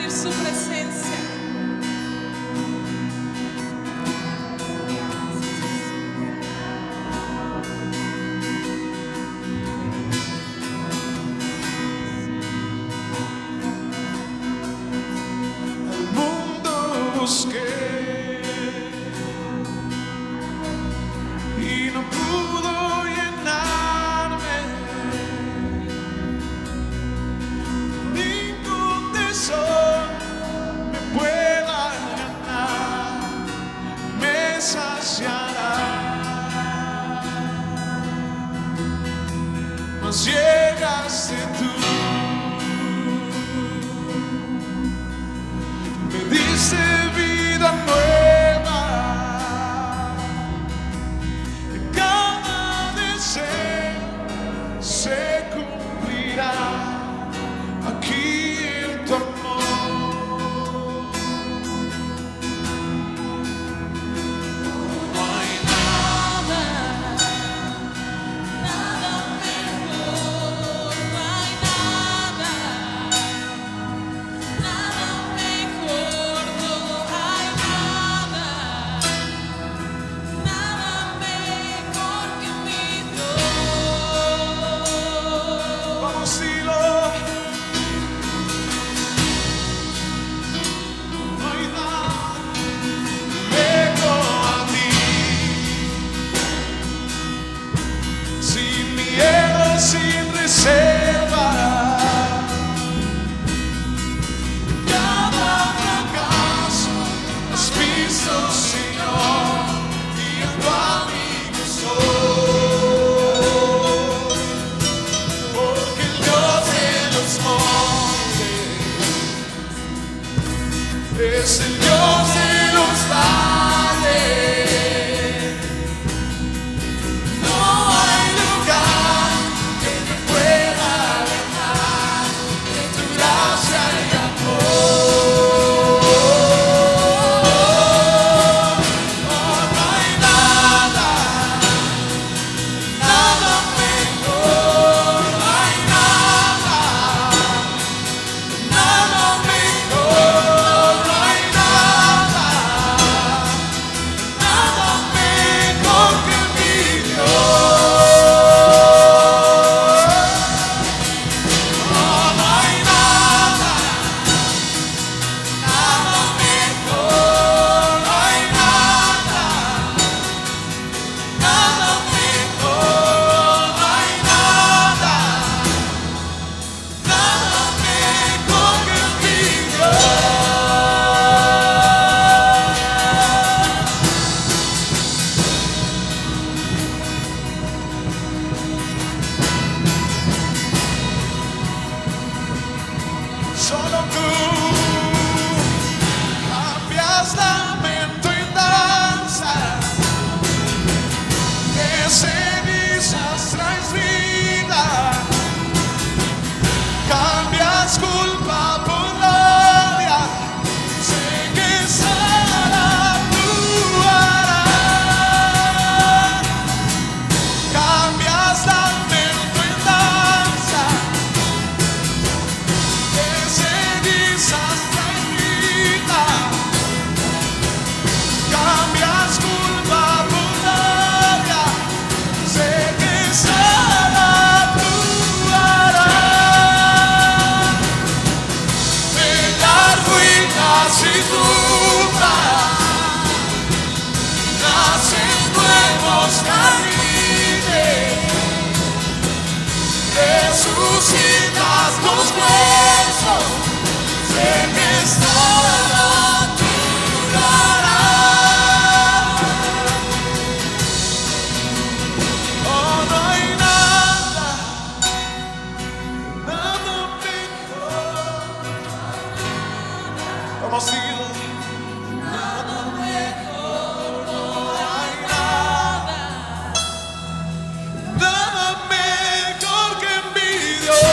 sentir su presencia. Al mundo busqué y no pudo llenarme. Ningún tesoro me pueda ganar, me saciará. Mas llegaste tú, me diste vida nueva. Cada deseo se cumplirá aquí en tu amor. No hay Nada mejor, no hay nada mejor, no hay nada mejor que mi Dios. vamos, dilo. No hay nada mejor a ti. Sin miedo, sin reserva. Cada fracaso has visto, Señor, y en tu amigo soy. Porque el Dios de los montes es el Dios de los valles. No hay lugar que me pueda alejar de tu gracia y amor. No hay nada mejor, no hay nada mejor, no hay nada mejor que mi Dios. No hay nada mejor, no hay nada mejor, no hay nada mejor que mi Dios. Solo tú cambias lamento en danza, de cenizas traes vida, cambias culpa por gloria, sé que sana tu harás. Cambias lamento en danza, de cenizas traes vida, cambias culpa por gloria, sé que sana tu harás. De las ruinas y tumbas nacen nuevos caminos, resucitas los huesos, sé que estará tu harás. Oh, no hay nada mejor. Vamos, síguelo. Nada mejor, no hay Nada mejor que mi Dios.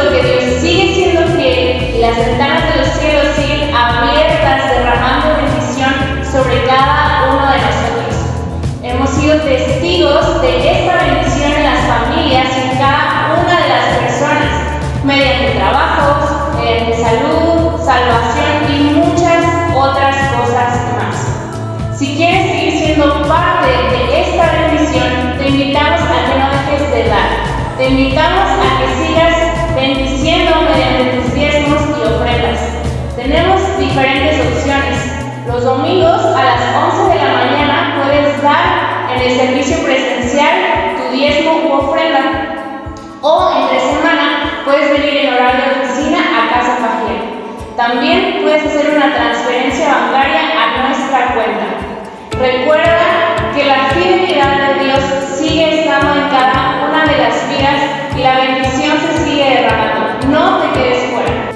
seguro que Dios sigue siendo fiel y las ventanas de los cielos siguen abiertas, derramando bendición sobre cada uno de nosotros. Hemos sido testigos de esta bendición en las familias y en cada una de las personas, mediante trabajos, mediante salud, salvación y muchas otras cosas más. Si quieres seguir siendo parte de esta bendición, te invitamos a que no dejes de dar. Te invitamos a que sigas bendiciendo mediante tus diezmos y ofrendas. Tenemos diferentes opciones. Los domingos a las 11 de la mañana puedes dar en el servicio presencial tu diezmo u ofrenda. O entre semana puedes venir en horario de oficina a Casa Pajiel. También puedes hacer una transferencia bancaria a nuestra cuenta. Recuerda que la fidelidad de Dios sigue estando en cada una de las vidas y la bendición se sigue derramando. No te quedes fuera.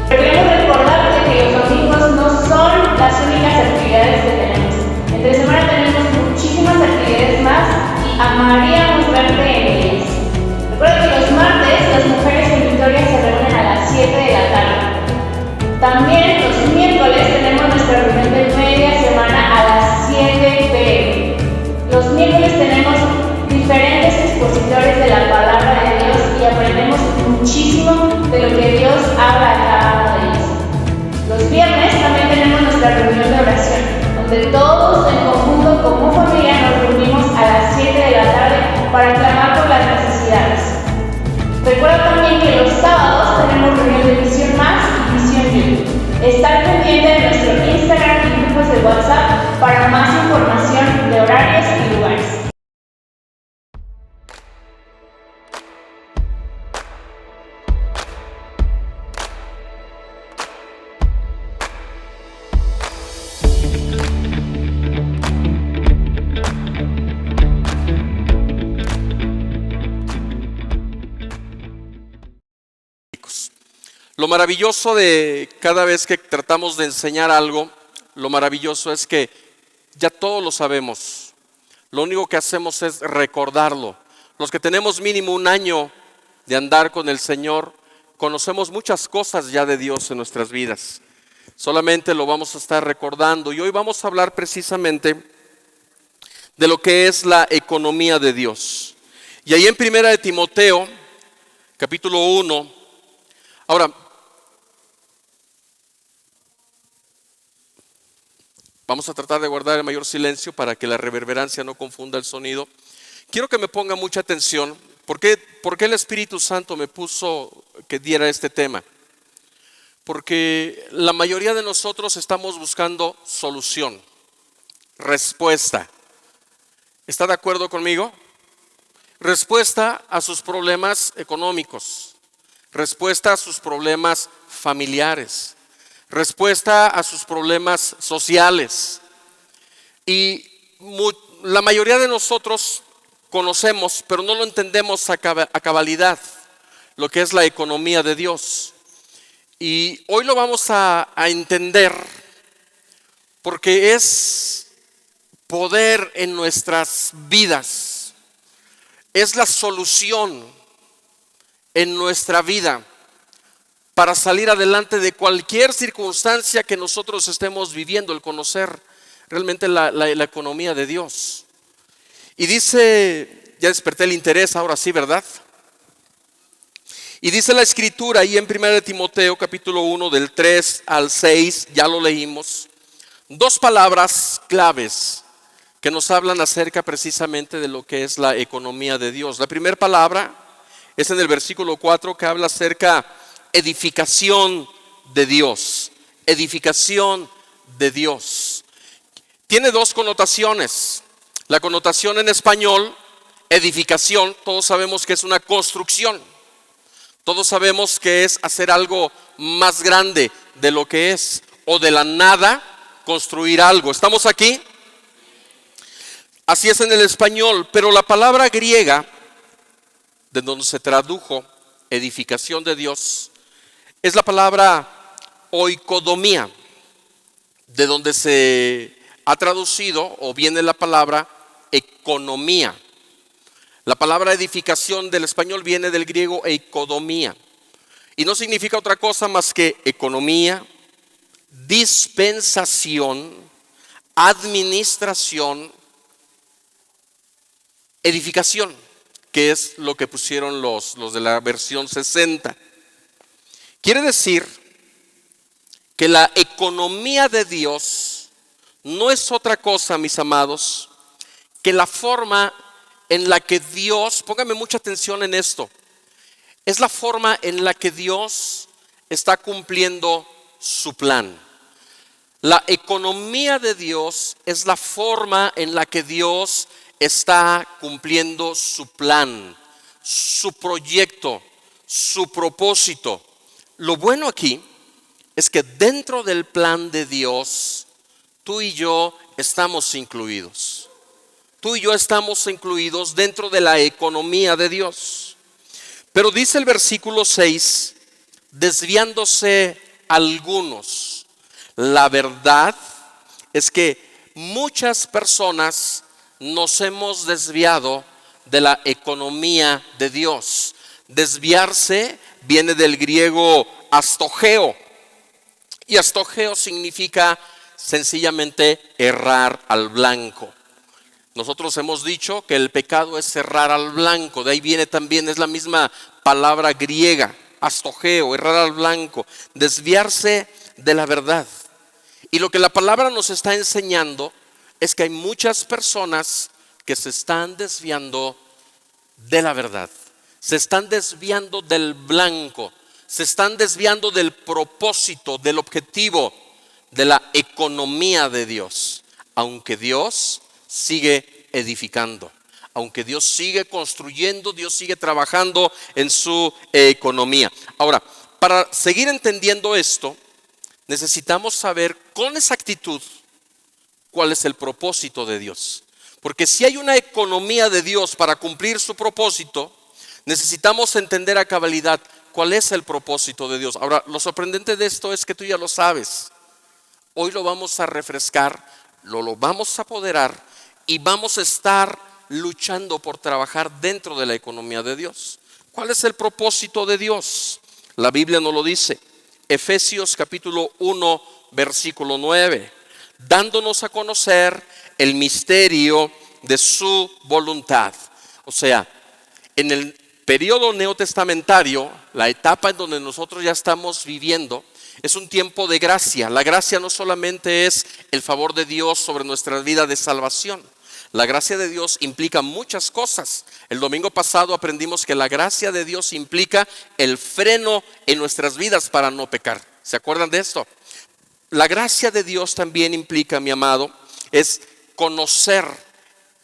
Queremos recordarte que los domingos no son las únicas actividades que tenemos. Entre semana tenemos muchísimas actividades más y amaríamos verte en ellas. Recuerda que los martes las mujeres en Victoria se reúnen a las 7 de la tarde. También los miércoles tenemos nuestra reunión de media semana a las 7 p.m. Los miércoles tenemos diferentes expositores de la palabra de Dios y aprendemos muchísimo de lo que Dios habla a cada uno de ellos. Los viernes también tenemos nuestra reunión de oración, donde todos en conjunto como familia nos reunimos a las 7 de la tarde para clamar por las necesidades. Recuerda también que los sábados tenemos reunión de Visión Más y Visión Youth. Estar pendiente de nuestro Instagram y grupos de WhatsApp para más información de horarios y lugares. Lo maravilloso de cada vez que tratamos de enseñar algo, lo maravilloso es que ya todos lo sabemos. Lo único que hacemos es recordarlo. Los que tenemos mínimo un año de andar con el Señor, conocemos muchas cosas ya de Dios en nuestras vidas. Solamente lo vamos a estar recordando. Y hoy vamos a hablar precisamente de lo que es la economía de Dios. Y ahí en 1 de Timoteo, capítulo 1, ahora, vamos a tratar de guardar el mayor silencio para que la reverberancia no confunda el sonido. Quiero que me ponga mucha atención. ¿Por qué el Espíritu Santo me puso que diera este tema? Porque la mayoría de nosotros estamos buscando solución, respuesta. ¿Está de acuerdo conmigo? Respuesta a sus problemas económicos, respuesta a sus problemas familiares, respuesta a sus problemas sociales. Y la mayoría de nosotros conocemos, pero no lo entendemos a cabalidad, lo que es la economía de Dios. Y hoy lo vamos a entender porque es poder en nuestras vidas, es la solución en nuestra vida para salir adelante de cualquier circunstancia que nosotros estemos viviendo, el conocer realmente la economía de Dios. Y dice, ya desperté el interés, ahora sí, ¿verdad? Y dice la Escritura ahí en 1 de Timoteo capítulo 1 del 3 al 6, ya lo leímos, dos palabras claves que nos hablan acerca precisamente de lo que es la economía de Dios. La primera palabra es en el versículo 4 que habla acerca edificación de Dios, edificación de Dios. Tiene dos connotaciones. La connotación en español, edificación, todos sabemos que es una construcción. Todos sabemos que es hacer algo más grande de lo que es, o de la nada construir algo. ¿Estamos aquí? Así es en el español, pero la palabra griega, de donde se tradujo edificación de Dios, es la palabra oikodomía, de donde se ha traducido o viene la palabra economía. La palabra edificación del español viene del griego eikodomía y no significa otra cosa más que economía, dispensación, administración, edificación, que es lo que pusieron los de la versión 60. Quiere decir que la economía de Dios no es otra cosa, mis amados, que la forma en la que Dios, póngame mucha atención en esto, es la forma en la que Dios está cumpliendo su plan. La economía de Dios es la forma en la que Dios está cumpliendo su plan, su proyecto, su propósito. Lo bueno aquí es que dentro del plan de Dios, tú y yo estamos incluidos. Tú y yo estamos incluidos dentro de la economía de Dios. Pero dice el versículo 6, desviándose algunos. La verdad es que muchas personas nos hemos desviado de la economía de Dios. Desviarse viene del griego astogeo. Y astogeo significa sencillamente errar al blanco. Nosotros hemos dicho que el pecado es errar al blanco. De ahí viene también, es la misma palabra griega, astogeo, errar al blanco, desviarse de la verdad. Y lo que la palabra nos está enseñando es que hay muchas personas que se están desviando de la verdad. Se están desviando del blanco. Se están desviando del propósito, del objetivo, de la economía de Dios. Aunque Dios sigue edificando, aunque Dios sigue construyendo, Dios sigue trabajando en su economía. Ahora, para seguir entendiendo esto, necesitamos saber con exactitud cuál es el propósito de Dios. Porque si hay una economía de Dios para cumplir su propósito, necesitamos entender a cabalidad cuál es el propósito de Dios. Ahora, lo sorprendente de esto es que tú ya lo sabes. Hoy lo vamos a refrescar, lo vamos a apoderar y vamos a estar luchando por trabajar dentro de la economía de Dios. ¿Cuál es el propósito de Dios? La Biblia nos lo dice. Efesios capítulo 1, versículo 9. Dándonos a conocer el misterio de su voluntad. O sea, en el periodo neotestamentario, la etapa en donde nosotros ya estamos viviendo, es un tiempo de gracia. La gracia no solamente es el favor de Dios sobre nuestra vida de salvación. La gracia de Dios implica muchas cosas. El domingo pasado aprendimos que la gracia de Dios implica el freno en nuestras vidas para no pecar. ¿Se acuerdan de esto? La gracia de Dios también implica, mi amado, es conocer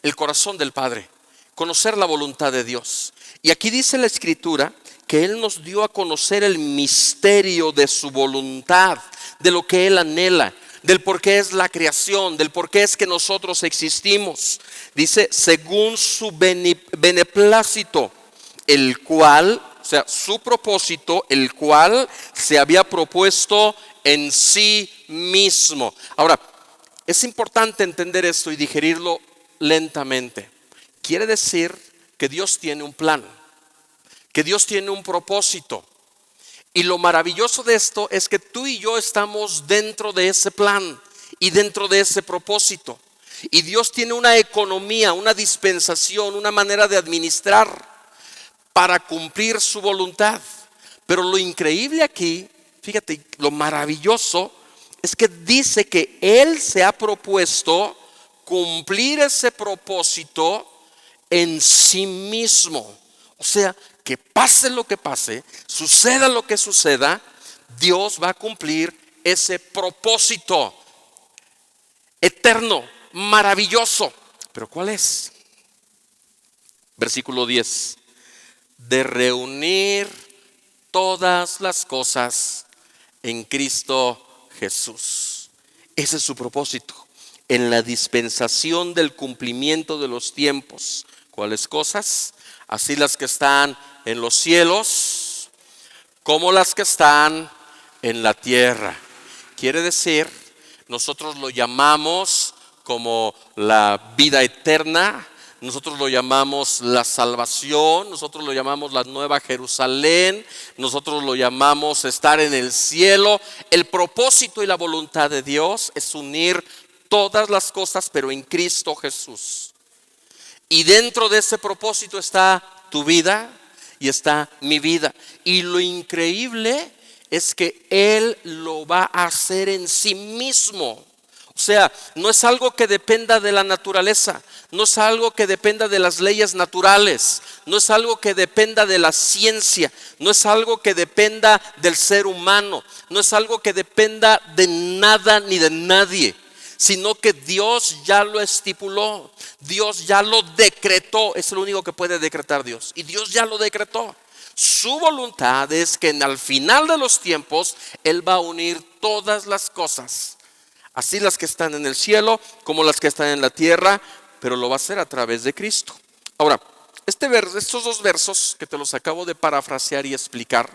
el corazón del Padre, conocer la voluntad de Dios. Y aquí dice la Escritura que Él nos dio a conocer el misterio de su voluntad, de lo que Él anhela, del por qué es la creación, del por qué es que nosotros existimos. Dice, según su beneplácito, el cual, o sea, su propósito, el cual se había propuesto en sí mismo. Ahora, es importante entender esto y digerirlo lentamente. Quiere decir que Dios tiene un plan, que Dios tiene un propósito. Y lo maravilloso de esto es que tú y yo estamos dentro de ese plan y dentro de ese propósito. Y Dios tiene una economía, una dispensación, una manera de administrar para cumplir su voluntad. Pero lo increíble aquí, fíjate, lo maravilloso es que dice que Él se ha propuesto cumplir ese propósito en sí mismo. O sea, que pase lo que pase, suceda lo que suceda, Dios va a cumplir ese propósito eterno, maravilloso. ¿Pero cuál es? Versículo 10. De reunir todas las cosas en Cristo Jesús. Ese es su propósito. En la dispensación del cumplimiento de los tiempos. ¿Cuáles cosas? Así las que están en los cielos como las que están en la tierra. Quiere decir, nosotros lo llamamos como la vida eterna, nosotros lo llamamos la salvación, nosotros lo llamamos la nueva Jerusalén, nosotros lo llamamos estar en el cielo. El propósito y la voluntad de Dios es unir todas las cosas, pero en Cristo Jesús. Y dentro de ese propósito está tu vida y está mi vida. Y lo increíble es que Él lo va a hacer en sí mismo. O sea, no es algo que dependa de la naturaleza, no es algo que dependa de las leyes naturales, no es algo que dependa de la ciencia, no es algo que dependa del ser humano, no es algo que dependa de nada ni de nadie, sino que Dios ya lo estipuló, Dios ya lo decretó. Es lo único que puede decretar Dios, y Dios ya lo decretó. Su voluntad es que al final de los tiempos Él va a unir todas las cosas, así las que están en el cielo como las que están en la tierra, pero lo va a hacer a través de Cristo. Ahora, estos dos versos que te los acabo de parafrasear y explicar,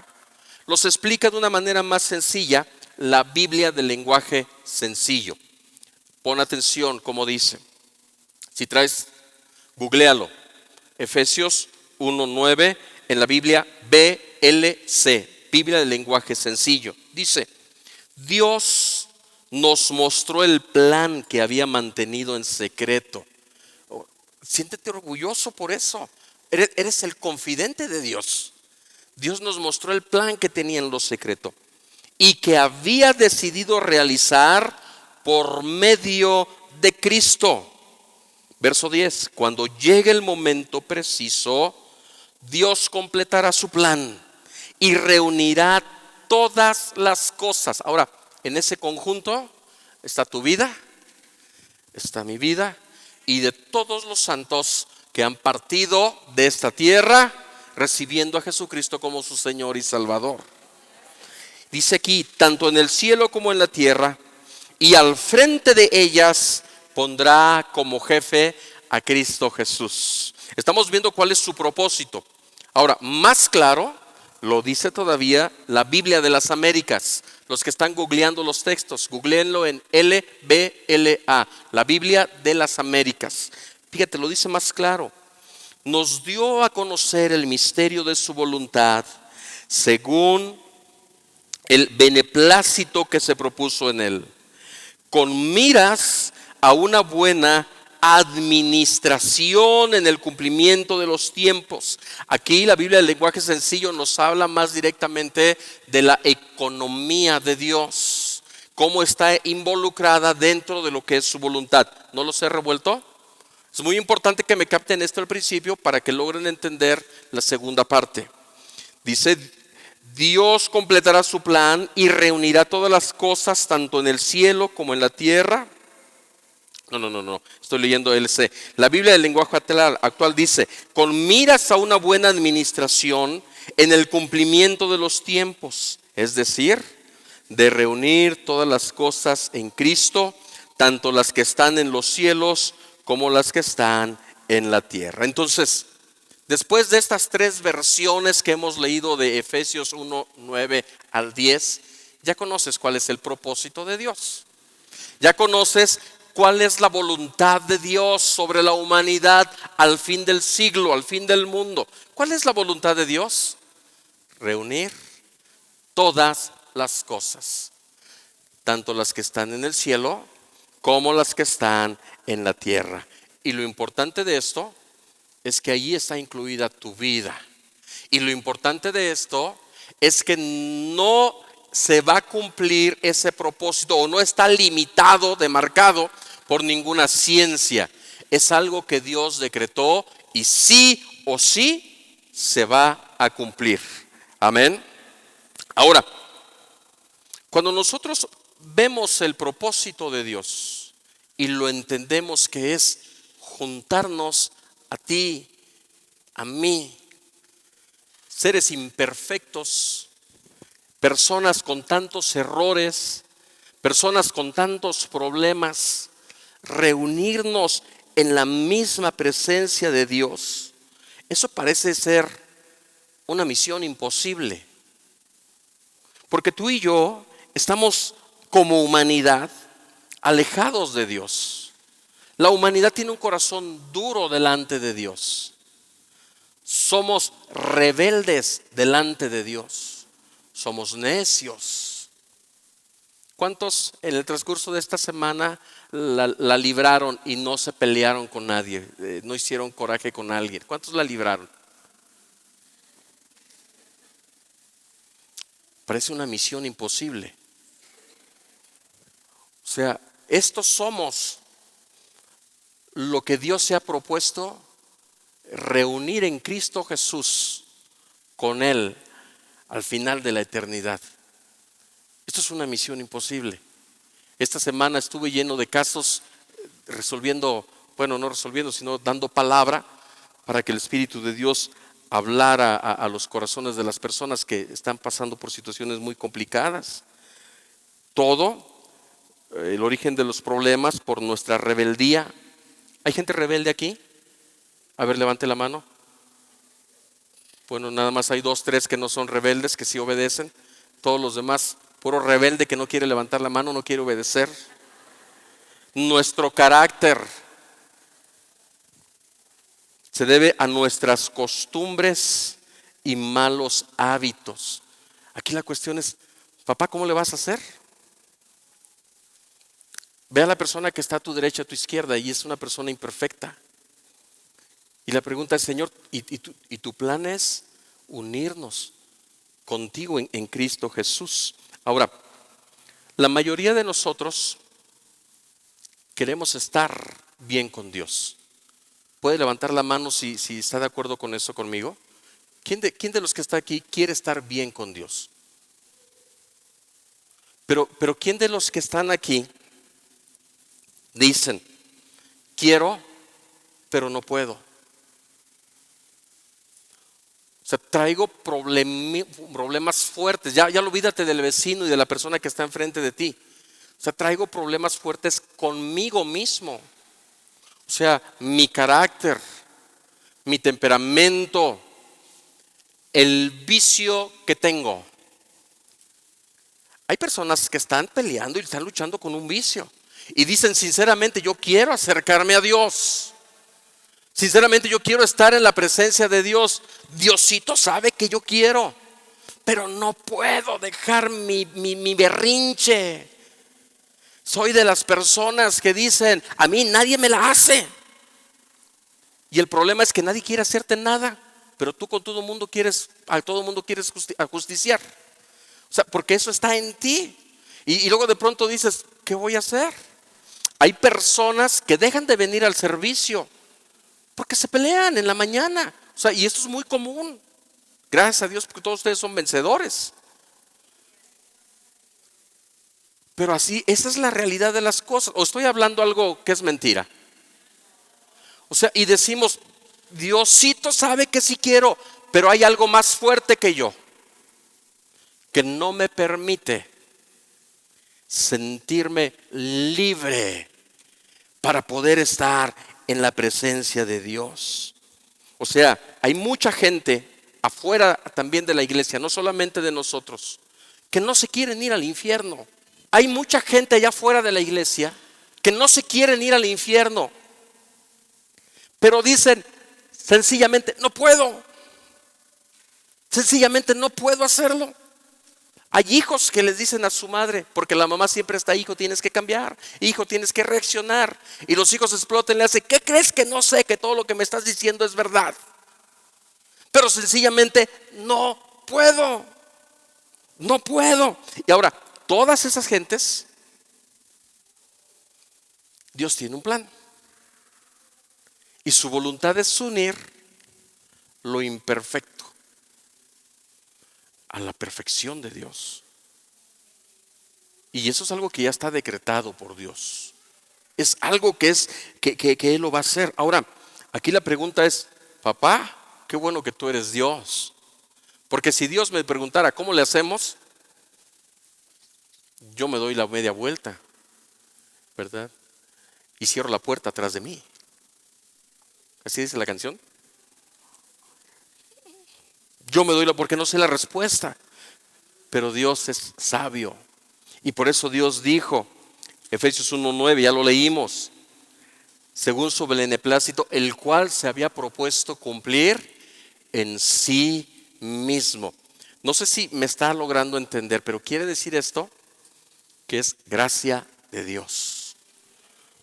los explica de una manera más sencilla la Biblia del lenguaje sencillo. Pon atención como dice. Si traes, googlealo. Efesios 1:9 en la Biblia BLC, Biblia del lenguaje sencillo. Dice: Dios nos mostró el plan que había mantenido en secreto. Siéntete orgulloso por eso. Eres el confidente de Dios. Dios nos mostró el plan que tenía en lo secreto y que había decidido realizar por medio de Cristo. Verso 10: cuando llegue el momento preciso, Dios completará su plan y reunirá todas las cosas. Ahora, en ese conjunto está tu vida, está mi vida, y de todos los santos que han partido de esta tierra recibiendo a Jesucristo como su Señor y Salvador. Dice aquí: tanto en el cielo como en la tierra, y al frente de ellas pondrá como jefe a Cristo Jesús. Estamos viendo cuál es su propósito. Ahora, más claro lo dice todavía la Biblia de las Américas. Los que están googleando los textos, googleenlo en LBLA, la Biblia de las Américas. Fíjate, lo dice más claro. Nos dio a conocer el misterio de su voluntad según el beneplácito que se propuso en él, con miras a una buena administración en el cumplimiento de los tiempos. Aquí la Biblia del lenguaje sencillo nos habla más directamente de la economía de Dios, cómo está involucrada dentro de lo que es su voluntad. ¿No los he revuelto? Es muy importante que me capten esto al principio para que logren entender la segunda parte. Dice: Dios completará su plan y reunirá todas las cosas tanto en el cielo como en la tierra. No, estoy leyendo LC. La Biblia del lenguaje actual dice: con miras a una buena administración en el cumplimiento de los tiempos, es decir, de reunir todas las cosas en Cristo, tanto las que están en los cielos como las que están en la tierra. Entonces, después de estas tres versiones que hemos leído de Efesios 1:9 al 10, ya conoces cuál es el propósito de Dios. Ya conoces cuál es la voluntad de Dios sobre la humanidad al fin del siglo, al fin del mundo. ¿Cuál es la voluntad de Dios? Reunir todas las cosas, tanto las que están en el cielo como las que están en la tierra. Y lo importante de esto es que allí está incluida tu vida. Y lo importante de esto es que no se va a cumplir ese propósito, o no está limitado, demarcado por ninguna ciencia. Es algo que Dios decretó y sí o sí se va a cumplir. Amén. Ahora, cuando nosotros vemos el propósito de Dios y lo entendemos que es juntarnos a ti, a mí, seres imperfectos, personas con tantos errores, personas con tantos problemas, reunirnos en la misma presencia de Dios, eso parece ser una misión imposible. Porque tú y yo estamos como humanidad alejados de Dios. La humanidad tiene un corazón duro delante de Dios. Somos rebeldes delante de Dios. Somos necios. ¿Cuántos en el transcurso de esta semana la libraron y no se pelearon con nadie? No hicieron coraje con alguien. ¿Cuántos la libraron? Parece una misión imposible. O sea, estos somos lo que Dios se ha propuesto, reunir en Cristo Jesús con Él al final de la eternidad. Esto es una misión imposible. Esta semana estuve lleno de casos resolviendo, bueno, no resolviendo, sino dando palabra para que el Espíritu de Dios hablara a los corazones de las personas que están pasando por situaciones muy complicadas. Todo, el origen de los problemas por nuestra rebeldía. ¿Hay gente rebelde aquí? A ver, levante la mano. Bueno, nada más hay 2, 3 que no son rebeldes, que sí obedecen. Todos los demás, puro rebelde que no quiere levantar la mano, no quiere obedecer. Nuestro carácter se debe a nuestras costumbres y malos hábitos. Aquí la cuestión es, papá, ¿cómo le vas a hacer? Ve a la persona que está a tu derecha, a tu izquierda, y es una persona imperfecta. Y la pregunta es, Señor, ¿y tu plan es unirnos contigo en Cristo Jesús? Ahora, la mayoría de nosotros queremos estar bien con Dios. ¿Puede levantar la mano si está de acuerdo con eso conmigo? ¿Quién de los que está aquí quiere estar bien con Dios? Pero ¿quién de los que están aquí dicen, quiero, pero no puedo? O sea, traigo problemas fuertes. Ya olvídate del vecino y de la persona que está enfrente de ti. O sea, traigo problemas fuertes conmigo mismo. O sea, mi carácter, mi temperamento, el vicio que tengo. Hay personas que están peleando y están luchando con un vicio. Y dicen sinceramente, yo quiero acercarme a Dios. Sinceramente yo quiero estar en la presencia de Dios. Diosito sabe que yo quiero, pero no puedo dejar mi berrinche. Soy de las personas que dicen, a mí nadie me la hace. Y el problema es que nadie quiere hacerte nada, pero tú con todo el mundo quieres, a todo el mundo quieres justiciar. O sea, porque eso está en ti. Y luego de pronto dices, ¿qué voy a hacer? Hay personas que dejan de venir al servicio porque se pelean en la mañana. O sea, y esto es muy común. Gracias a Dios porque todos ustedes son vencedores. Pero así, esa es la realidad de las cosas. O estoy hablando algo que es mentira. O sea, y decimos, Diosito sabe que sí quiero, pero hay algo más fuerte que yo, que no me permite sentirme libre para poder estar en la presencia de Dios. O sea, hay mucha gente afuera también de la iglesia, no solamente de nosotros, que no se quieren ir al infierno. Hay mucha gente allá afuera de la iglesia que no se quieren ir al infierno, pero dicen sencillamente, no puedo. Sencillamente no puedo hacerlo. Hay hijos que les dicen a su madre, porque la mamá siempre está, hijo, tienes que cambiar, hijo, tienes que reaccionar. Y los hijos explotan y le hacen, ¿qué crees que no sé que todo lo que me estás diciendo es verdad? Pero sencillamente no puedo. No puedo. Y ahora, todas esas gentes, Dios tiene un plan. Y su voluntad es unir lo imperfecto a la perfección de Dios. Y eso es algo que ya está decretado por Dios. Es algo que Él lo va a hacer. Ahora, aquí la pregunta es, papá, qué bueno que tú eres Dios. Porque si Dios me preguntara cómo le hacemos, yo me doy la media vuelta, ¿verdad? Y cierro la puerta atrás de mí. Así dice la canción. Yo me doy porque no sé la respuesta, pero Dios es sabio. Y por eso Dios dijo, Efesios 1:9, ya lo leímos, según su beneplácito, el cual se había propuesto cumplir en sí mismo. No sé si me está logrando entender, pero quiere decir esto, que es gracia de Dios.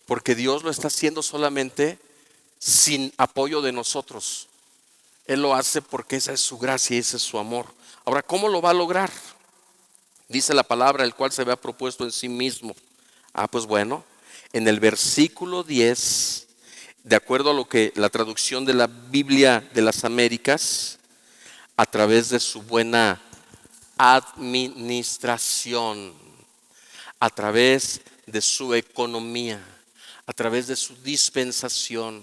Porque Dios lo está haciendo solamente sin apoyo de nosotros. Él lo hace porque esa es su gracia y ese es su amor. Ahora, ¿cómo lo va a lograr? Dice la palabra, el cual se había propuesto en sí mismo. Pues bueno, en el versículo 10, de acuerdo a lo que la traducción de la Biblia de las Américas, a través de su buena administración, a través de su economía, a través de su dispensación,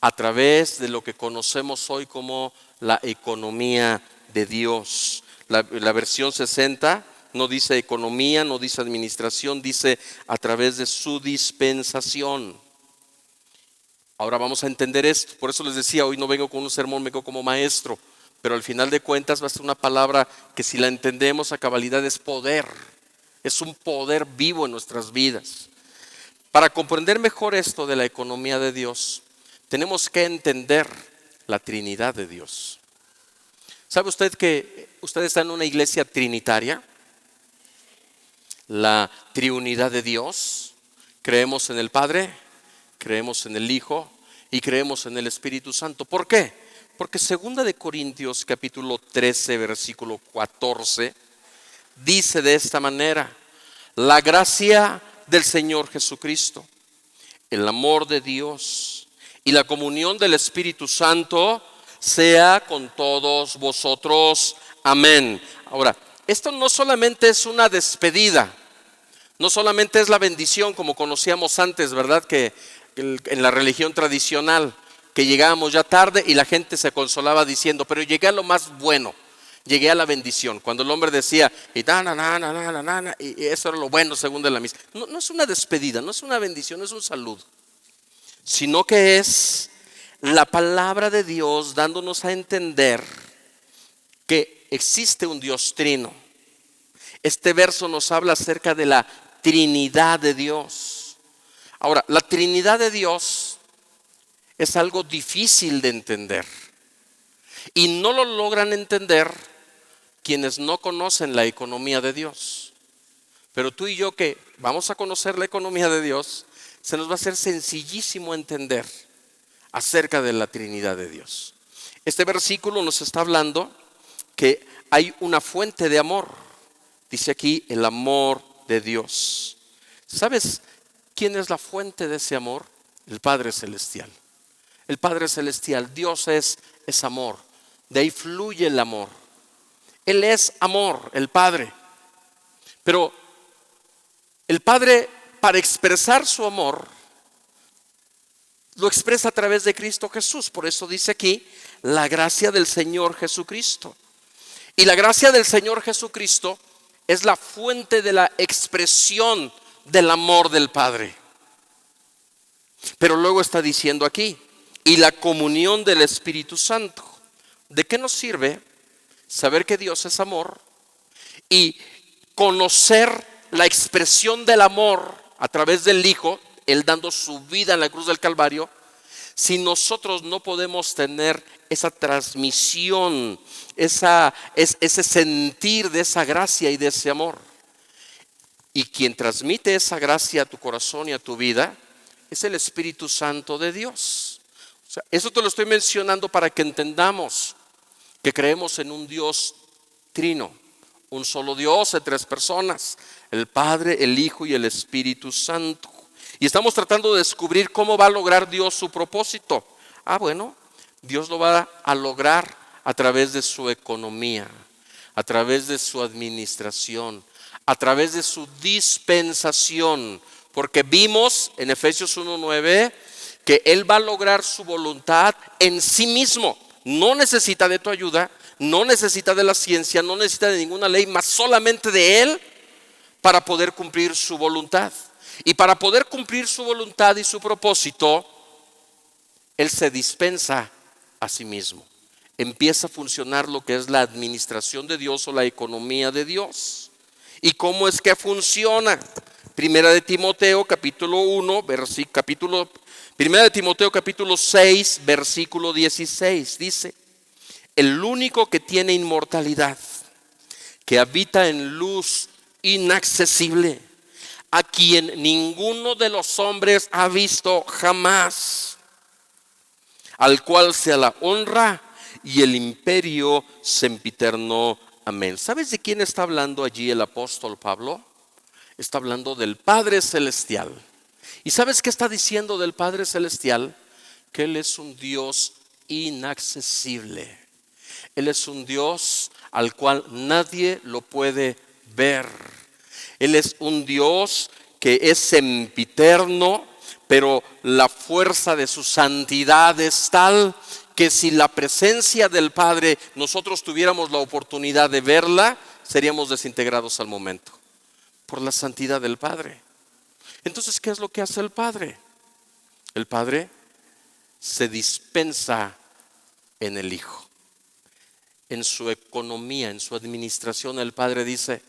a través de lo que conocemos hoy como la economía de Dios. La versión 60 no dice economía, no dice administración, dice a través de su dispensación. Ahora vamos a entender esto. Por eso les decía, hoy no vengo con un sermón, vengo como maestro. Pero al final de cuentas va a ser una palabra que si la entendemos a cabalidad es poder. Es un poder vivo en nuestras vidas. Para comprender mejor esto de la economía de Dios, tenemos que entender la Trinidad de Dios. ¿Sabe usted que usted está en una iglesia trinitaria? La triunidad de Dios. Creemos en el Padre, creemos en el Hijo y creemos en el Espíritu Santo. ¿Por qué? Porque 2 de Corintios capítulo 13 versículo 14 dice de esta manera: la gracia del Señor Jesucristo, el amor de Dios y la comunión del Espíritu Santo sea con todos vosotros. Amén. Ahora, esto no solamente es una despedida, no solamente es la bendición como conocíamos antes, ¿verdad? Que en la religión tradicional, que llegábamos ya tarde y la gente se consolaba diciendo, pero llegué a lo más bueno, llegué a la bendición. Cuando el hombre decía, y eso era lo bueno según de la misa. No es una despedida, no es una bendición, no es un saludo, sino que es la palabra de Dios dándonos a entender que existe un Dios trino. Este verso nos habla acerca de la Trinidad de Dios. Ahora, la Trinidad de Dios es algo difícil de entender y no lo logran entender quienes no conocen la economía de Dios. Pero tú y yo que vamos a conocer la economía de Dios, se nos va a hacer sencillísimo entender acerca de la Trinidad de Dios. Este versículo nos está hablando que hay una fuente de amor. Dice aquí el amor de Dios. ¿Sabes quién es la fuente de ese amor? El Padre Celestial. El Padre Celestial, Dios es amor. De ahí fluye el amor. Él es amor, el Padre. Pero el Padre, para expresar su amor, lo expresa a través de Cristo Jesús. Por eso dice aquí, la gracia del Señor Jesucristo. Y la gracia del Señor Jesucristo es la fuente de la expresión del amor del Padre. Pero luego está diciendo aquí, y la comunión del Espíritu Santo. ¿De qué nos sirve saber que Dios es amor y conocer la expresión del amor a través del Hijo, Él dando su vida en la cruz del Calvario, si nosotros no podemos tener esa transmisión, ese sentir de esa gracia y de ese amor? Y quien transmite esa gracia a tu corazón y a tu vida es el Espíritu Santo de Dios. O sea, eso te lo estoy mencionando para que entendamos que creemos en un Dios trino, un solo Dios de tres personas, el Padre, el Hijo y el Espíritu Santo. Y estamos tratando de descubrir cómo va a lograr Dios su propósito. Bueno, Dios lo va a lograr a través de su economía, a través de su administración, a través de su dispensación. Porque vimos en Efesios 1:9 que Él va a lograr su voluntad en sí mismo. No necesita de tu ayuda, no necesita de la ciencia, no necesita de ninguna ley, más solamente de Él para poder cumplir su voluntad. Y para poder cumplir su voluntad y su propósito, Él se dispensa a sí mismo. Empieza a funcionar lo que es la administración de Dios o la economía de Dios. ¿Y cómo es que funciona? Primera de Timoteo, capítulo Primera de Timoteo capítulo 6, versículo 16, dice: el único que tiene inmortalidad, que habita en luz inaccesible, a quien ninguno de los hombres ha visto jamás, al cual sea la honra y el imperio sempiterno. Amén. ¿Sabes de quién está hablando allí el apóstol Pablo? Está hablando del Padre Celestial. ¿Y sabes qué está diciendo del Padre Celestial? Que Él es un Dios inaccesible. Él es un Dios al cual nadie lo puede ver. Él es un Dios que es sempiterno, pero la fuerza de su santidad es tal que si la presencia del Padre nosotros tuviéramos la oportunidad de verla, seríamos desintegrados al momento, por la santidad del Padre. Entonces, ¿qué es lo que hace el Padre? El Padre se dispensa en el Hijo. En su economía, en su administración, el Padre dice: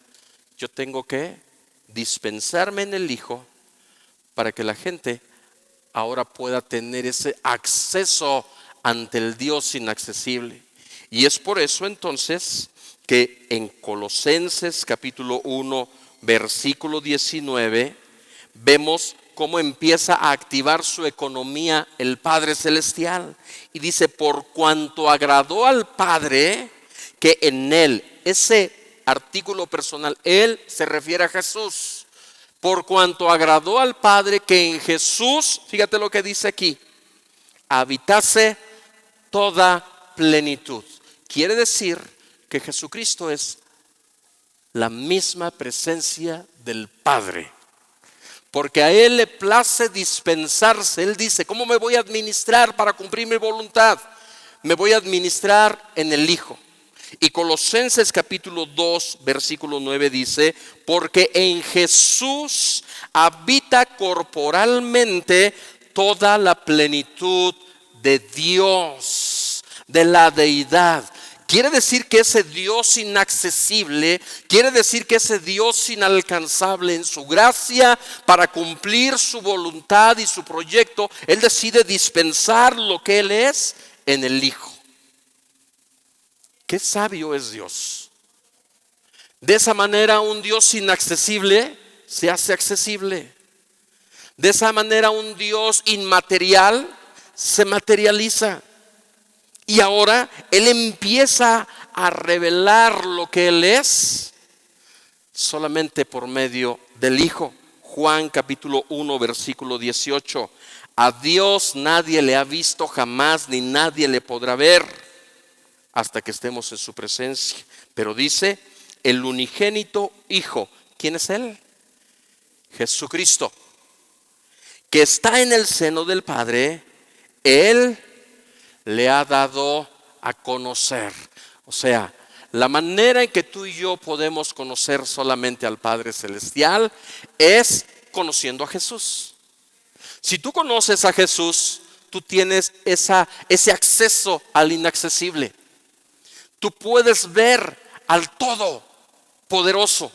yo tengo que dispensarme en el Hijo para que la gente ahora pueda tener ese acceso ante el Dios inaccesible. Y es por eso entonces que en Colosenses capítulo 1, versículo 19, vemos cómo empieza a activar su economía el Padre Celestial. Y dice: por cuanto agradó al Padre que en Él, ese artículo personal, Él se refiere a Jesús. Por cuanto agradó al Padre que en Jesús, fíjate lo que dice aquí, habitase toda plenitud. Quiere decir que Jesucristo es la misma presencia del Padre. Porque a Él le place dispensarse. Él dice: ¿cómo me voy a administrar para cumplir mi voluntad? Me voy a administrar en el Hijo. Y Colosenses capítulo 2, versículo 9 dice: porque en Jesús habita corporalmente toda la plenitud de Dios, de la deidad. Quiere decir que ese Dios inaccesible, quiere decir que ese Dios inalcanzable, en su gracia para cumplir su voluntad y su proyecto, Él decide dispensar lo que Él es en el Hijo. Qué sabio es Dios. De esa manera un Dios inaccesible se hace accesible. De esa manera un Dios inmaterial se materializa. Y ahora Él empieza a revelar lo que Él es solamente por medio del Hijo. Juan capítulo 1, versículo 18. A Dios nadie le ha visto jamás, ni nadie le podrá ver hasta que estemos en su presencia. Pero dice: el unigénito Hijo. ¿Quién es Él? Jesucristo, que está en el seno del Padre, Él le ha dado a conocer. O sea, la manera en que tú y yo podemos conocer solamente al Padre Celestial es conociendo a Jesús. Si tú conoces a Jesús, tú tienes ese acceso al inaccesible. Tú puedes ver al Todopoderoso.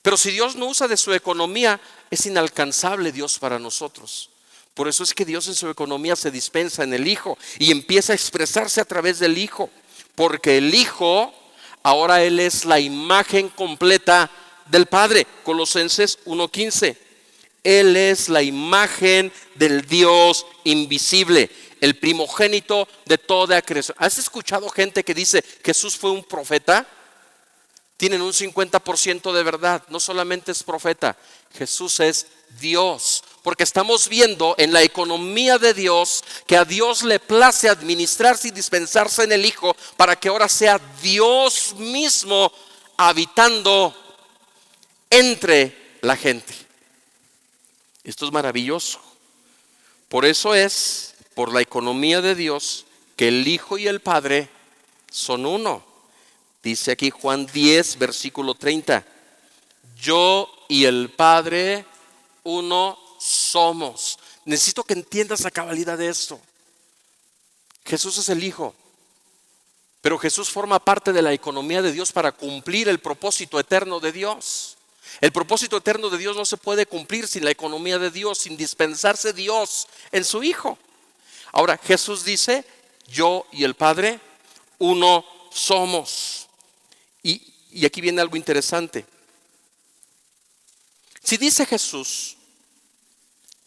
Pero si Dios no usa de su economía, es inalcanzable Dios para nosotros. Por eso es que Dios en su economía se dispensa en el Hijo y empieza a expresarse a través del Hijo. Porque el Hijo, ahora Él es la imagen completa del Padre. Colosenses 1:15. Él es la imagen del Dios invisible, el primogénito de toda creación. ¿Has escuchado gente que dice que Jesús fue un profeta? Tienen un 50% de verdad. No solamente es profeta, Jesús es Dios. Porque estamos viendo en la economía de Dios que a Dios le place administrarse y dispensarse en el Hijo para que ahora sea Dios mismo habitando entre la gente. Esto es maravilloso. Por eso es, por la economía de Dios, que el Hijo y el Padre son uno. Dice aquí Juan 10, versículo 30. Yo y el Padre uno somos. Necesito que entiendas la cabalidad de esto. Jesús es el Hijo, pero Jesús forma parte de la economía de Dios para cumplir el propósito eterno de Dios. El propósito eterno de Dios no se puede cumplir sin la economía de Dios, sin dispensarse Dios en su Hijo. Ahora, Jesús dice, yo y el Padre, uno somos. Y aquí viene algo interesante. Si dice Jesús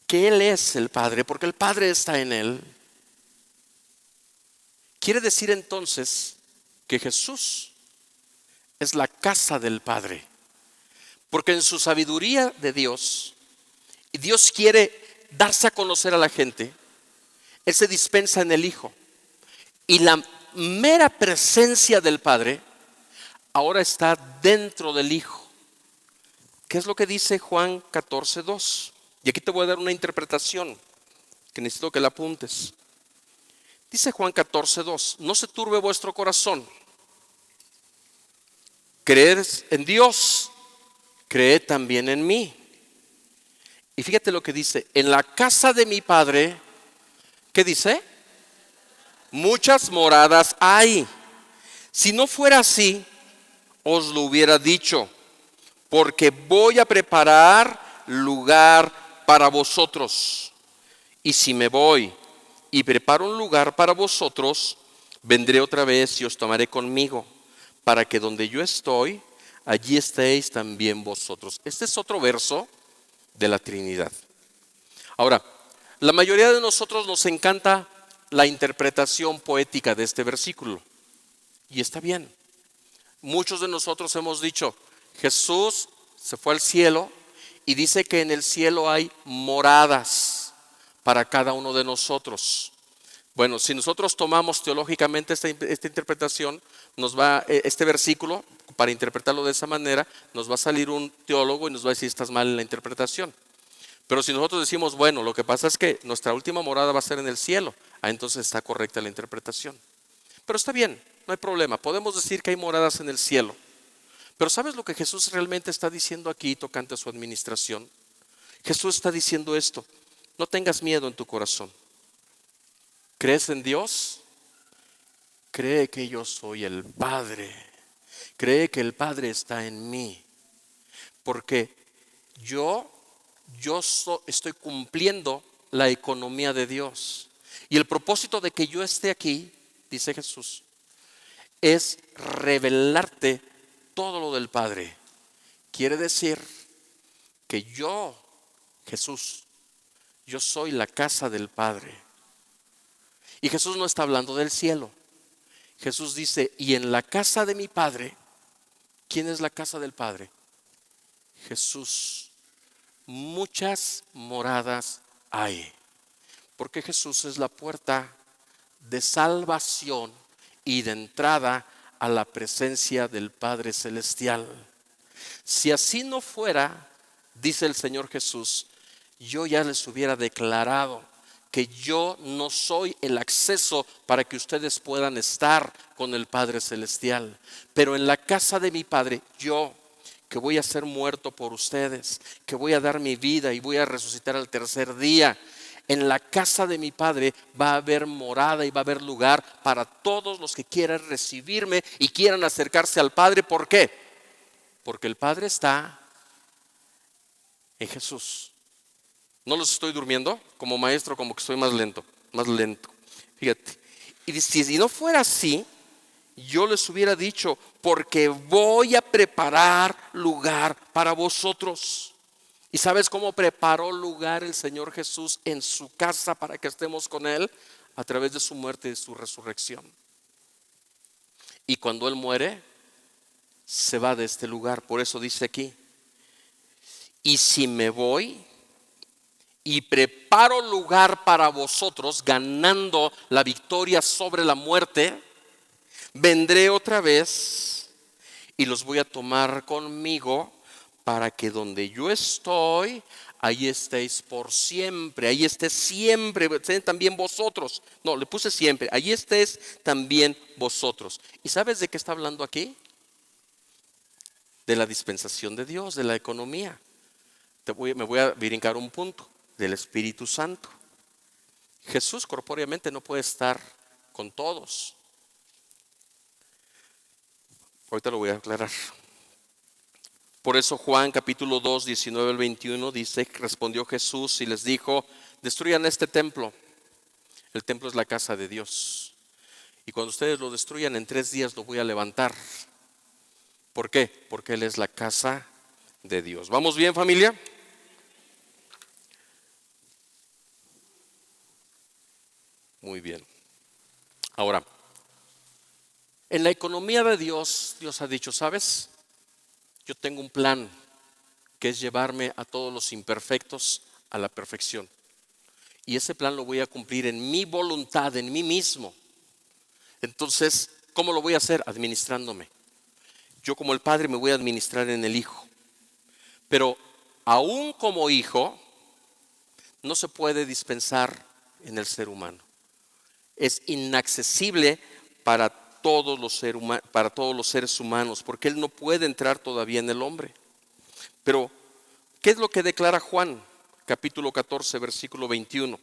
que Él es el Padre, porque el Padre está en Él, quiere decir entonces que Jesús es la casa del Padre. Porque en su sabiduría de Dios, y Dios quiere darse a conocer a la gente, Él se dispensa en el Hijo. Y la mera presencia del Padre ahora está dentro del Hijo. ¿Qué es lo que dice Juan 14:2? Y aquí te voy a dar una interpretación que necesito que la apuntes. Dice Juan 14:2, no se turbe vuestro corazón. Creed en Dios, creed también en mí. Y fíjate lo que dice, en la casa de mi Padre, ¿qué dice? Muchas moradas hay. Si no fuera así, os lo hubiera dicho, porque voy a preparar lugar para vosotros. Y si me voy y preparo un lugar para vosotros, vendré otra vez y os tomaré conmigo, para que donde yo estoy, allí estéis también vosotros. Este es otro verso de la Trinidad. Ahora, la mayoría de nosotros nos encanta la interpretación poética de este versículo. Y está bien. Muchos de nosotros hemos dicho, Jesús se fue al cielo y dice que en el cielo hay moradas para cada uno de nosotros. Bueno, si nosotros tomamos teológicamente esta interpretación, este versículo, para interpretarlo de esa manera, nos va a salir un teólogo y nos va a decir, estás mal en la interpretación. Pero si nosotros decimos, bueno, lo que pasa es que nuestra última morada va a ser en el cielo, entonces está correcta la interpretación. Pero está bien, no hay problema, podemos decir que hay moradas en el cielo. Pero ¿sabes lo que Jesús realmente está diciendo aquí tocante a su administración? Jesús está diciendo esto, no tengas miedo en tu corazón. ¿Crees en Dios? Cree que yo soy el Padre. Cree que el Padre está en mí. Porque yo estoy cumpliendo la economía de Dios. Y el propósito de que yo esté aquí, dice Jesús, es revelarte todo lo del Padre. Quiere decir que yo, Jesús, yo soy la casa del Padre. Y Jesús no está hablando del cielo. Jesús dice, y en la casa de mi Padre, ¿quién es la casa del Padre? Jesús. Muchas moradas hay. Porque Jesús es la puerta de salvación y de entrada a la presencia del Padre Celestial. Si así no fuera, dice el Señor Jesús, yo ya les hubiera declarado que yo no soy el acceso para que ustedes puedan estar con el Padre Celestial. Pero en la casa de mi Padre, yo, que voy a ser muerto por ustedes, que voy a dar mi vida y voy a resucitar al tercer día, en la casa de mi Padre va a haber morada y va a haber lugar para todos los que quieran recibirme y quieran acercarse al Padre. ¿Por qué? Porque el Padre está en Jesús. No los estoy durmiendo como maestro, como que estoy más lento. Fíjate. Y si no fuera así, yo les hubiera dicho, porque voy a preparar lugar para vosotros. ¿Y sabes cómo preparó lugar el Señor Jesús en su casa para que estemos con Él? A través de su muerte y de su resurrección. Y cuando Él muere, se va de este lugar. Por eso dice aquí, y si me voy y preparo lugar para vosotros, ganando la victoria sobre la muerte, vendré otra vez y los voy a tomar conmigo para que donde yo estoy, ahí estéis por siempre, ahí estéis siempre, también vosotros. No, le puse siempre, ahí estéis también vosotros. ¿Y sabes de qué está hablando aquí? De la dispensación de Dios, de la economía. Me voy a brincar un punto, del Espíritu Santo. Jesús corpóreamente no puede estar con todos. Ahorita lo voy a aclarar. Por eso Juan capítulo 2, 19 al 21 dice, respondió Jesús y les dijo, destruyan este templo. El templo es la casa de Dios. Y cuando ustedes lo destruyan, en 3 días lo voy a levantar. ¿Por qué? Porque Él es la casa de Dios. ¿Vamos bien, familia? Muy bien. Ahora, en la economía de Dios, Dios ha dicho, ¿sabes? Yo tengo un plan que es llevarme a todos los imperfectos a la perfección. Y ese plan lo voy a cumplir en mi voluntad, en mí mismo. Entonces, ¿cómo lo voy a hacer? Administrándome. Yo como el Padre me voy a administrar en el Hijo. Pero aún como hijo, no se puede dispensar en el ser humano. Es inaccesible para todos los seres humanos, porque Él no puede entrar todavía en el hombre. Pero, ¿qué es lo que declara Juan? Capítulo 14, versículo 21.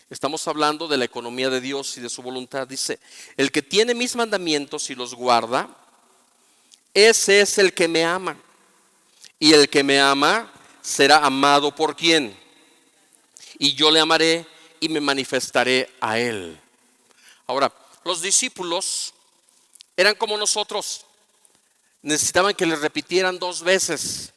Estamos hablando de la economía de Dios y de su voluntad. Dice, el que tiene mis mandamientos y los guarda, ese es el que me ama. Y el que me ama será amado por ¿quién? Y yo le amaré y me manifestaré a él. Ahora, los discípulos eran como nosotros. Necesitaban que les repitieran 2 veces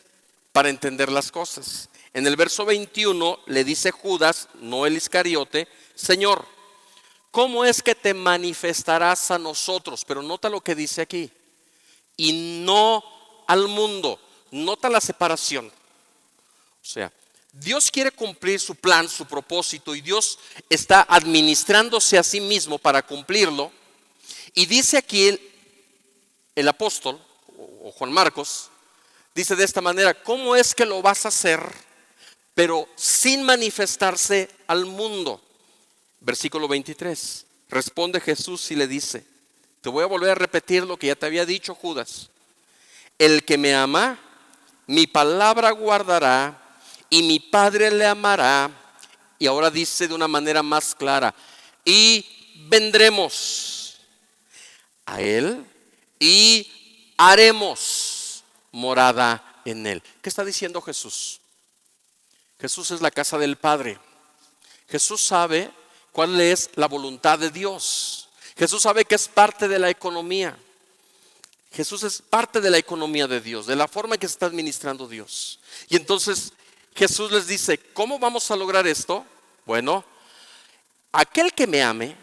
para entender las cosas. En el verso 21 le dice Judas, no el Iscariote, Señor, ¿cómo es que te manifestarás a nosotros? Pero nota lo que dice aquí. Y no al mundo. Nota la separación. O sea, Dios quiere cumplir su plan, su propósito, y Dios está administrándose a sí mismo para cumplirlo. Y dice aquí el apóstol, o Juan Marcos, dice de esta manera, ¿cómo es que lo vas a hacer, pero sin manifestarse al mundo? Versículo 23, responde Jesús y le dice, te voy a volver a repetir lo que ya te había dicho Judas. El que me ama, mi palabra guardará y mi Padre le amará. Y ahora dice de una manera más clara, y vendremos a Él y haremos morada en Él. ¿Qué está diciendo Jesús? Jesús es la casa del Padre. Jesús sabe cuál es la voluntad de Dios. Jesús sabe que es parte de la economía. Jesús es parte de la economía de Dios, de la forma en que se está administrando Dios. Y entonces Jesús les dice, ¿cómo vamos a lograr esto? Bueno, aquel que me ame,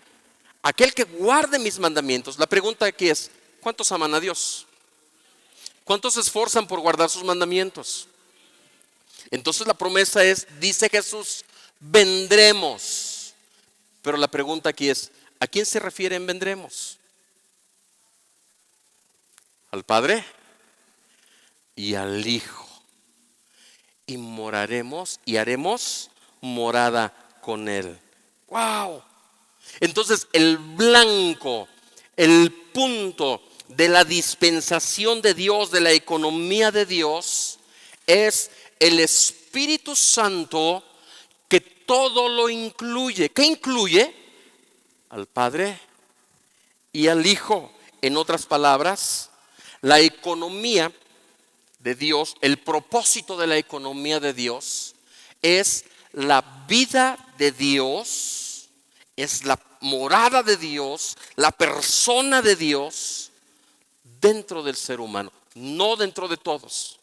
aquel que guarde mis mandamientos. La pregunta aquí es, ¿cuántos aman a Dios? ¿Cuántos se esfuerzan por guardar sus mandamientos? Entonces la promesa es, dice Jesús, vendremos. Pero la pregunta aquí es, ¿a quién se refiere en vendremos? Al Padre y al Hijo. Y moraremos y haremos morada con Él. ¡Wow! Entonces el blanco, el punto de la dispensación de Dios, de la economía de Dios, es el Espíritu Santo que todo lo incluye. ¿Qué incluye? Al Padre y al Hijo. En otras palabras, la economía de Dios, el propósito de la economía de Dios es la vida de Dios, es la morada de Dios, la persona de Dios dentro del ser humano, no dentro de todos,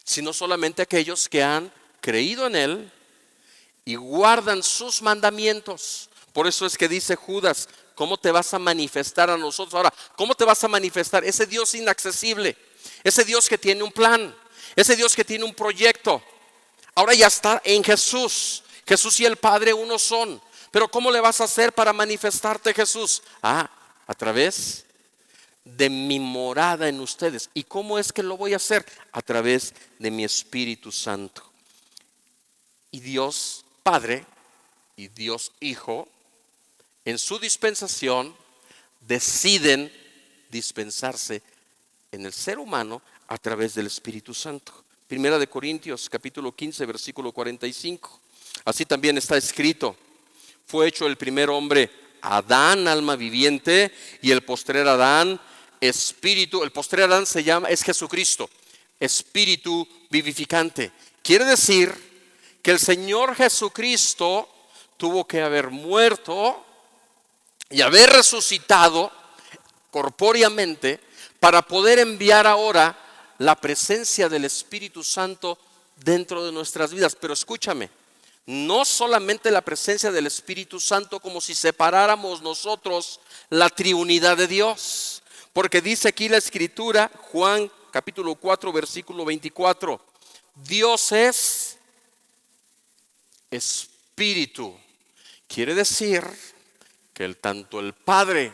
sino solamente aquellos que han creído en Él y guardan sus mandamientos. Por eso es que dice Judas, ¿cómo te vas a manifestar a nosotros? Ahora, ¿cómo te vas a manifestar? Ese Dios inaccesible, ese Dios que tiene un plan, ese Dios que tiene un proyecto, ahora ya está en Jesús. Jesús y el Padre uno son. Pero ¿cómo le vas a hacer para manifestarte, Jesús? A través de mi morada en ustedes. ¿Y cómo es que lo voy a hacer? A través de mi Espíritu Santo. Y Dios Padre y Dios Hijo, en su dispensación, deciden dispensarse en el ser humano a través del Espíritu Santo. Primera de Corintios capítulo 15 versículo 45. Así también está escrito, fue hecho el primer hombre Adán, alma viviente, y el postrer Adán, espíritu, el postrer Adán es Jesucristo, espíritu vivificante. Quiere decir que el Señor Jesucristo tuvo que haber muerto y haber resucitado corpóreamente para poder enviar ahora la presencia del Espíritu Santo dentro de nuestras vidas. Pero escúchame, no solamente la presencia del Espíritu Santo como si separáramos nosotros la triunidad de Dios, porque dice aquí la Escritura, Juan capítulo 4 versículo 24, Dios es Espíritu. Quiere decir que tanto el Padre,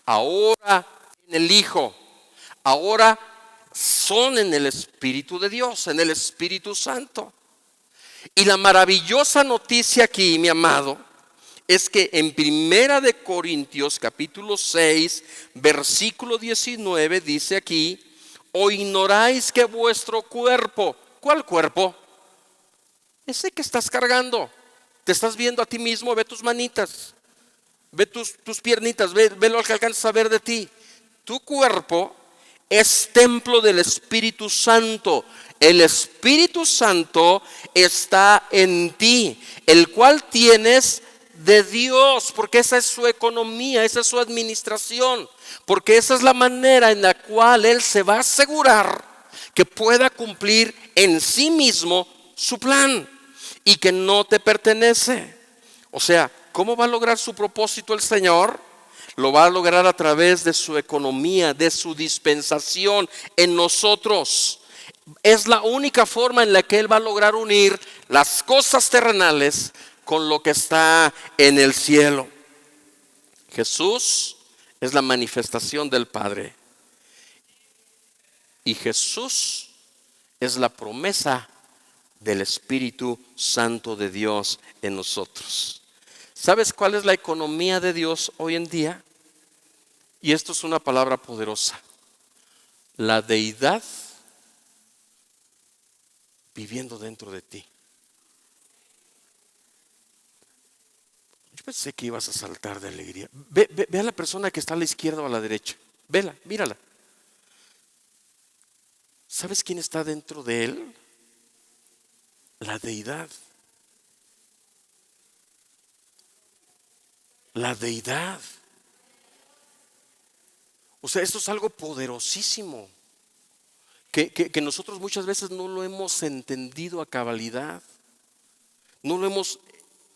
ahora en el Hijo, ahora son en el Espíritu de Dios, en el Espíritu Santo. Y la maravillosa noticia aquí, mi amado, es que en Primera de Corintios capítulo 6 versículo 19 dice aquí: o ignoráis que vuestro cuerpo, ¿cuál cuerpo? Ese que estás cargando. Te estás viendo a ti mismo, ve tus manitas, ve tus piernitas, ve lo que alcanzas a ver de ti. Tu cuerpo es templo del Espíritu Santo. El Espíritu Santo está en ti, el cual tienes de Dios, porque esa es su economía, esa es su administración, porque esa es la manera en la cual Él se va a asegurar que pueda cumplir en sí mismo su plan y que no te pertenece. O sea, ¿cómo va a lograr su propósito el Señor? Lo va a lograr a través de su economía, de su dispensación en nosotros. Es la única forma en la que Él va a lograr unir las cosas terrenales con lo que está en el cielo. Jesús es la manifestación del Padre. Y Jesús es la promesa del Espíritu Santo de Dios en nosotros. ¿Sabes cuál es la economía de Dios hoy en día? Y esto es una palabra poderosa. La deidad viviendo dentro de ti. Yo pensé que ibas a saltar de alegría. Ve a la persona que está a la izquierda o a la derecha. Vela, mírala. ¿Sabes quién está dentro de él? La deidad. La deidad. O sea, esto es algo poderosísimo que nosotros muchas veces no lo hemos entendido a cabalidad, no lo hemos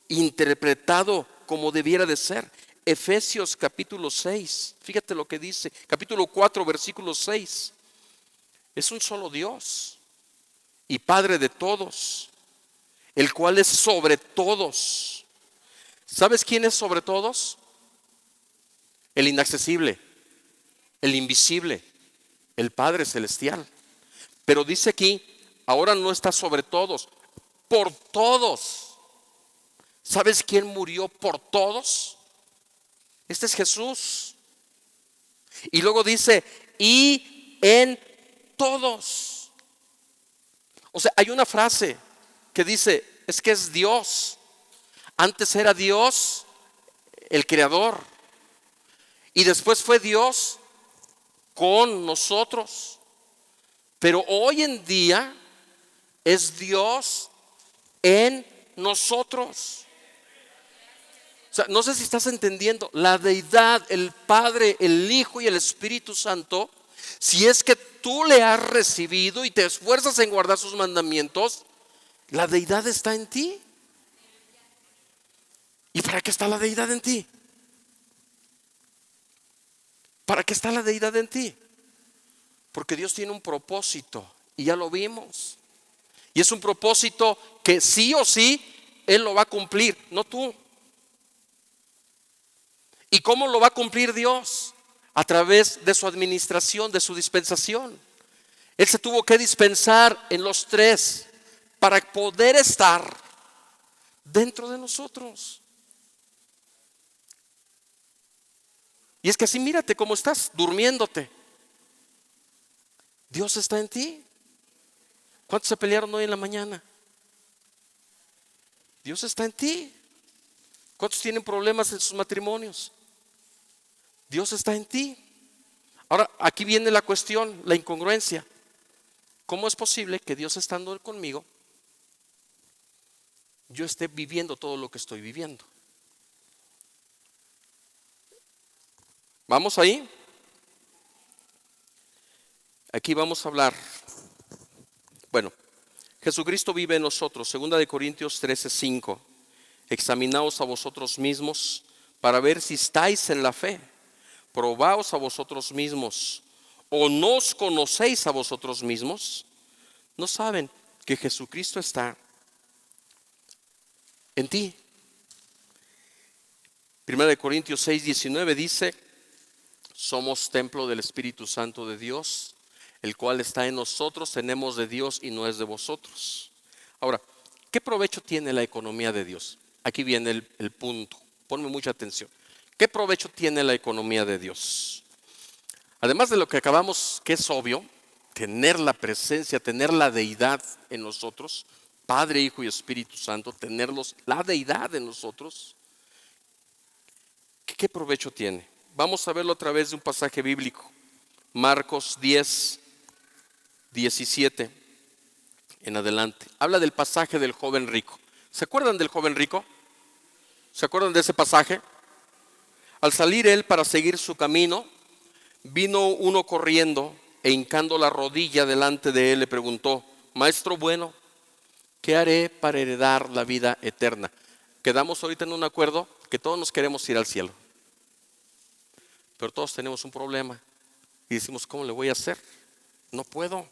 interpretado como debiera de ser. Efesios capítulo 6, fíjate lo que dice, capítulo 4 versículo 6. Es un solo Dios y Padre de todos, el cual es sobre todos. ¿Sabes quién es sobre todos? El inaccesible, el invisible, el Padre celestial. Pero dice aquí, ahora no está sobre todos, por todos. ¿Sabes quién murió por todos? Este es Jesús. Y luego dice, y en todos. O sea, hay una frase que dice, es que es Dios. Antes era Dios el creador y después fue Dios con nosotros. Pero hoy en día es Dios en nosotros. O sea, no sé si estás entendiendo, la deidad, el Padre, el Hijo y el Espíritu Santo, si es que tú le has recibido y te esfuerzas en guardar sus mandamientos, la deidad está en ti. ¿Y para qué está la deidad en ti? ¿Para qué está la deidad en ti? Porque Dios tiene un propósito y ya lo vimos. Y es un propósito que sí o sí Él lo va a cumplir, no tú. ¿Y cómo lo va a cumplir Dios? A través de su administración, de su dispensación. Él se tuvo que dispensar en los tres para poder estar dentro de nosotros. Y es que así mírate cómo estás, durmiéndote. Dios está en ti. ¿Cuántos se pelearon hoy en la mañana? Dios está en ti. ¿Cuántos tienen problemas en sus matrimonios? Dios está en ti. Ahora, aquí viene la cuestión, la incongruencia. ¿Cómo es posible que Dios estando conmigo, yo esté viviendo todo lo que estoy viviendo? ¿Vamos ahí? Aquí vamos a hablar. Bueno, Jesucristo vive en nosotros. 2 Corintios 13:5. Examinaos a vosotros mismos para ver si estáis en la fe. Probaos a vosotros mismos. ¿O no os conocéis a vosotros mismos? ¿No saben que Jesucristo está en ti? 1 Corintios 6:19 dice: somos templo del Espíritu Santo de Dios, el cual está en nosotros, tenemos de Dios y no es de vosotros. Ahora, ¿qué provecho tiene la economía de Dios? Aquí viene el punto, ponme mucha atención. ¿Qué provecho tiene la economía de Dios? Además de lo que acabamos, que es obvio, tener la presencia, tener la deidad en nosotros, Padre, Hijo y Espíritu Santo, tenerlos, la deidad en nosotros, ¿qué provecho tiene? Vamos a verlo a través de un pasaje bíblico, Marcos 10:17 en adelante. Habla del pasaje del joven rico. ¿Se acuerdan del joven rico? ¿Se acuerdan de ese pasaje? Al salir él para seguir su camino, vino uno corriendo e hincando la rodilla delante de él le preguntó: Maestro bueno, ¿qué haré para heredar la vida eterna? Quedamos ahorita en un acuerdo que todos nos queremos ir al cielo, pero todos tenemos un problema y decimos: ¿cómo le voy a hacer? No puedo. O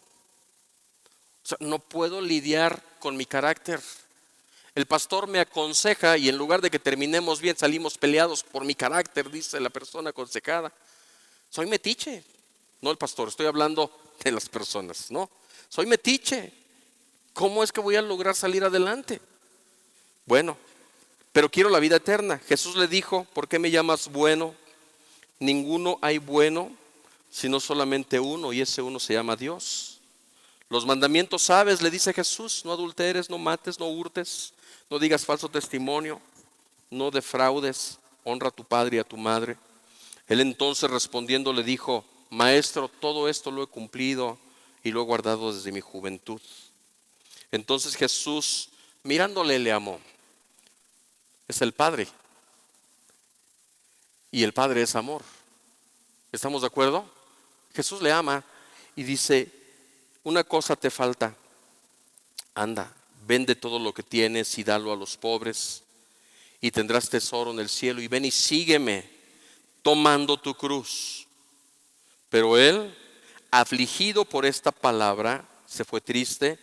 sea, no puedo lidiar con mi carácter. El pastor me aconseja y en lugar de que terminemos bien, salimos peleados por mi carácter, dice la persona aconsejada. Soy metiche. No el pastor, estoy hablando de las personas, ¿no? Soy metiche. ¿Cómo es que voy a lograr salir adelante? Bueno, pero quiero la vida eterna. Jesús le dijo: ¿por qué me llamas bueno? Ninguno hay bueno, sino solamente uno, y ese uno se llama Dios. Los mandamientos sabes, le dice Jesús: no adulteres, no mates, no hurtes, no digas falso testimonio, no defraudes, honra a tu padre y a tu madre. Él entonces respondiendo le dijo: Maestro, todo esto lo he cumplido y lo he guardado desde mi juventud. Entonces Jesús, mirándole, le amó. Es el Padre. Y el Padre es amor. ¿Estamos de acuerdo? Jesús le ama y dice: una cosa te falta. Anda, vende todo lo que tienes y dalo a los pobres, y tendrás tesoro en el cielo. Y ven y sígueme, tomando tu cruz. Pero él, afligido por esta palabra, se fue triste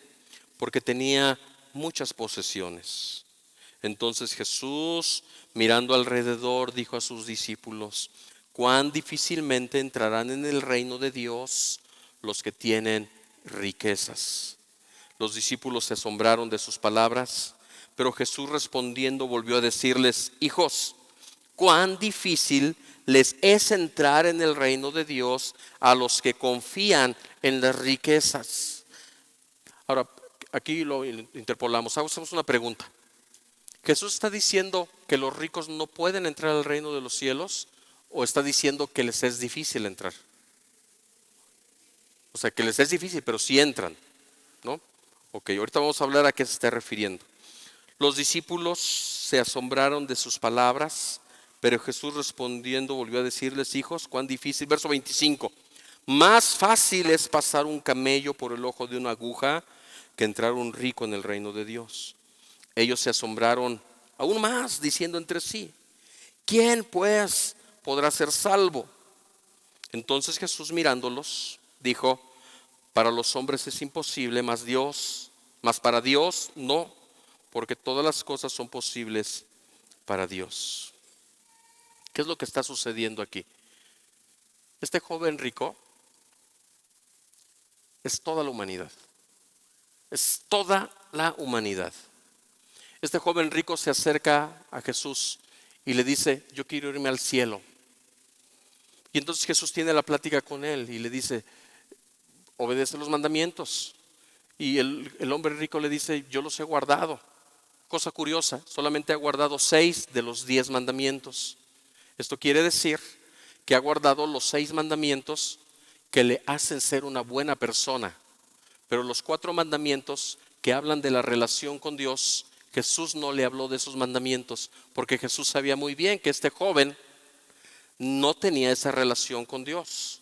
porque tenía muchas posesiones. Entonces Jesús, mirando alrededor, dijo a sus discípulos: cuán difícilmente entrarán en el reino de Dios los que tienen riquezas. Los discípulos se asombraron de sus palabras, pero Jesús respondiendo volvió a decirles: hijos, cuán difícil les es entrar en el reino de Dios a los que confían en las riquezas. Ahora, aquí lo interpolamos, hacemos una pregunta. ¿Jesús está diciendo que los ricos no pueden entrar al reino de los cielos, o está diciendo que les es difícil entrar? O sea, que les es difícil, pero sí entran, ¿no? Ok, ahorita vamos a hablar a qué se está refiriendo. Los discípulos se asombraron de sus palabras, pero Jesús respondiendo volvió a decirles: hijos, cuán difícil. Verso 25. Más fácil es pasar un camello por el ojo de una aguja que entrar un rico en el reino de Dios. Ellos se asombraron aún más, diciendo entre sí: ¿quién pues podrá ser salvo? Entonces Jesús mirándolos dijo: para los hombres es imposible, mas para Dios no, porque todas las cosas son posibles para Dios. ¿Qué es lo que está sucediendo aquí? Este joven rico es toda la humanidad. Es toda la humanidad. Este joven rico se acerca a Jesús y le dice: yo quiero irme al cielo. Y entonces Jesús tiene la plática con él y le dice: obedece los mandamientos. Y el hombre rico le dice: yo los he guardado. Cosa curiosa, solamente ha guardado 6 de los 10 mandamientos. Esto quiere decir que ha guardado los 6 mandamientos que le hacen ser una buena persona. Pero los 4 mandamientos que hablan de la relación con Dios, Jesús no le habló de esos mandamientos, porque Jesús sabía muy bien que este joven no tenía esa relación con Dios.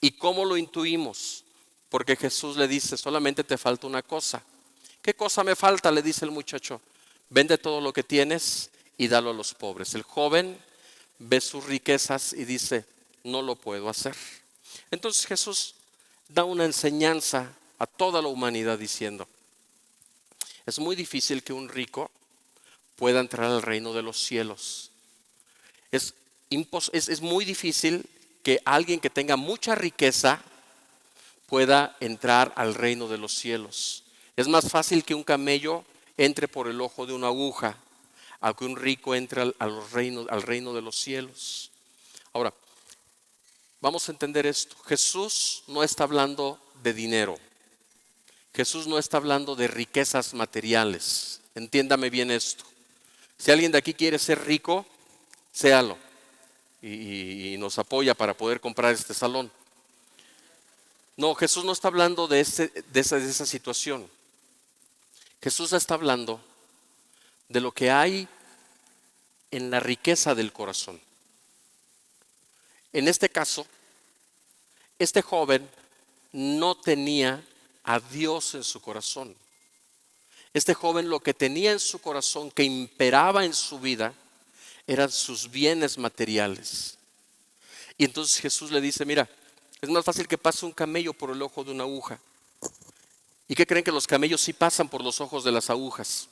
¿Y cómo lo intuimos? Porque Jesús le dice, solamente te falta una cosa. ¿Qué cosa me falta?, le dice el muchacho. Vende todo lo que tienes y dalo a los pobres. El joven ve sus riquezas y dice, no lo puedo hacer. Entonces Jesús da una enseñanza a toda la humanidad diciendo, es muy difícil que un rico pueda entrar al reino de los cielos. Es muy difícil que alguien que tenga mucha riqueza pueda entrar al reino de los cielos. Es más fácil que un camello entre por el ojo de una aguja a que un rico entre al reino de los cielos. Ahora, vamos a entender esto. Jesús no está hablando de dinero. Jesús no está hablando de riquezas materiales. Entiéndame bien esto. Si alguien de aquí quiere ser rico, séalo. Y nos apoya para poder comprar este salón. No, Jesús no está hablando de esa situación. Jesús está hablando de lo que hay en la riqueza del corazón. En este caso, este joven no tenía a Dios en su corazón. Este joven lo que tenía en su corazón, que imperaba en su vida, eran sus bienes materiales. Y entonces Jesús le dice, mira, es más fácil que pase un camello por el ojo de una aguja. ¿Y qué creen? Que los camellos sí pasan por los ojos de las agujas.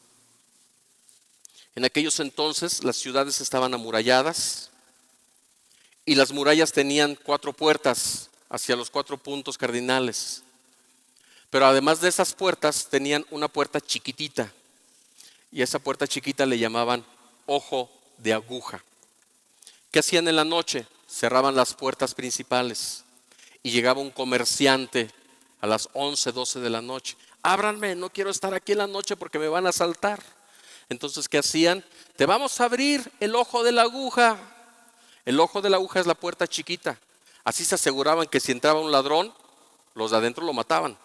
En aquellos entonces las ciudades estaban amuralladas y las murallas tenían 4 puertas hacia los 4 puntos cardinales. Pero además de esas puertas tenían una puerta chiquitita y esa puerta chiquita le llamaban ojo de aguja. ¿Qué hacían en la noche? Cerraban las puertas principales y llegaba un comerciante a las 11, 12 de la noche. Ábranme, no quiero estar aquí en la noche porque me van a asaltar. Entonces, ¿qué hacían? Te vamos a abrir el ojo de la aguja. El ojo de la aguja es la puerta chiquita. Así se aseguraban que si entraba un ladrón, los de adentro lo mataban.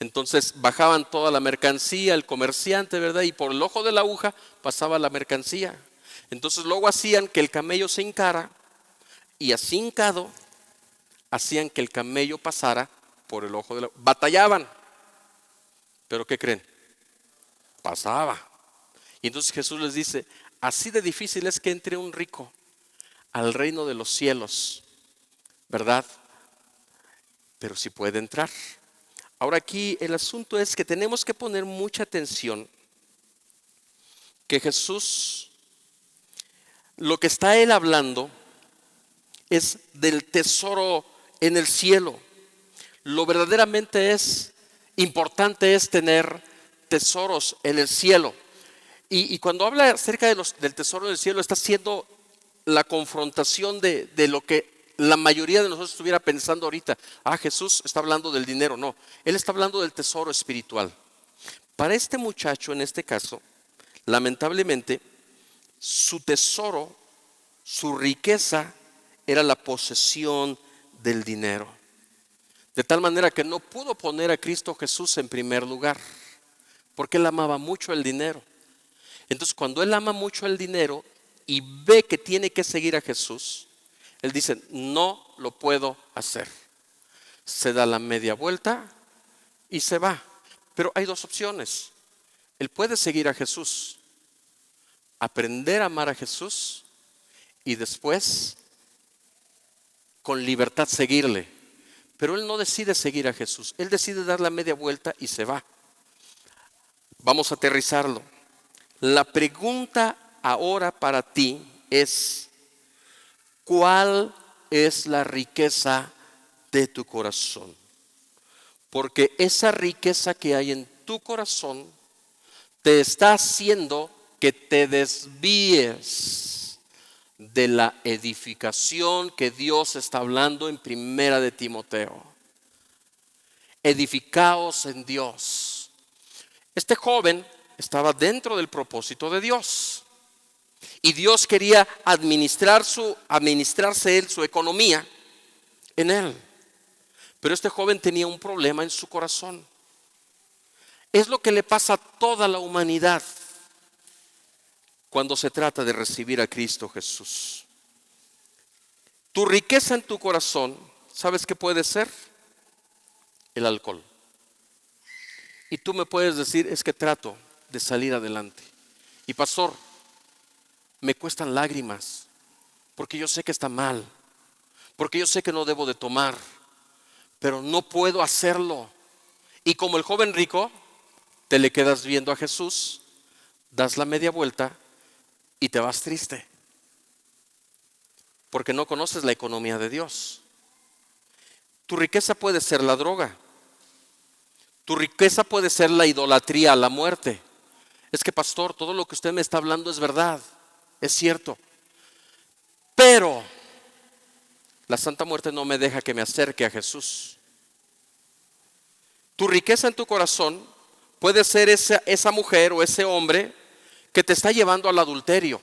Entonces bajaban toda la mercancía, el comerciante, ¿verdad? Y por el ojo de la aguja pasaba la mercancía. Entonces luego hacían que el camello se hincara y así hincado hacían que el camello pasara por el ojo de la aguja. Batallaban, pero ¿qué creen? Pasaba. Y entonces Jesús les dice, así de difícil es que entre un rico al reino de los cielos, ¿verdad? Pero sí puede entrar. Ahora aquí el asunto es que tenemos que poner mucha atención que Jesús, lo que está él hablando es del tesoro en el cielo. Lo verdaderamente es importante es tener tesoros en el cielo. Y cuando habla acerca del tesoro del cielo, está haciendo la confrontación de lo que la mayoría de nosotros estuviera pensando ahorita. Jesús está hablando del dinero. No, él está hablando del tesoro espiritual. Para este muchacho, en este caso, lamentablemente, su tesoro, su riqueza, era la posesión del dinero. De tal manera que no pudo poner a Cristo Jesús en primer lugar, porque él amaba mucho el dinero. Entonces, cuando él ama mucho el dinero y ve que tiene que seguir a Jesús, él dice, no lo puedo hacer. Se da la media vuelta y se va. Pero hay 2 opciones. Él puede seguir a Jesús, aprender a amar a Jesús y después con libertad seguirle. Pero él no decide seguir a Jesús. Él decide dar la media vuelta y se va. Vamos a aterrizarlo. La pregunta ahora para ti es, ¿cuál es la riqueza de tu corazón? Porque esa riqueza que hay en tu corazón te está haciendo que te desvíes de la edificación que Dios está hablando en 1 de Timoteo. Edificaos en Dios. Este joven estaba dentro del propósito de Dios. Y Dios quería administrarse él, su economía en él. Pero este joven tenía un problema en su corazón. Es lo que le pasa a toda la humanidad cuando se trata de recibir a Cristo Jesús. Tu riqueza en tu corazón, ¿sabes qué puede ser? El alcohol. Y tú me puedes decir, es que trato de salir adelante. Y pastor, me cuestan lágrimas, porque yo sé que está mal, porque yo sé que no debo de tomar, pero no puedo hacerlo. Y como el joven rico, te le quedas viendo a Jesús, das la media vuelta y te vas triste, porque no conoces la economía de Dios. Tu riqueza puede ser la droga. Tu riqueza puede ser la idolatría a la muerte. Es que pastor, todo lo que usted me está hablando es verdad, es cierto. Pero la Santa Muerte no me deja que me acerque a Jesús. Tu riqueza en tu corazón puede ser esa mujer o ese hombre que te está llevando al adulterio.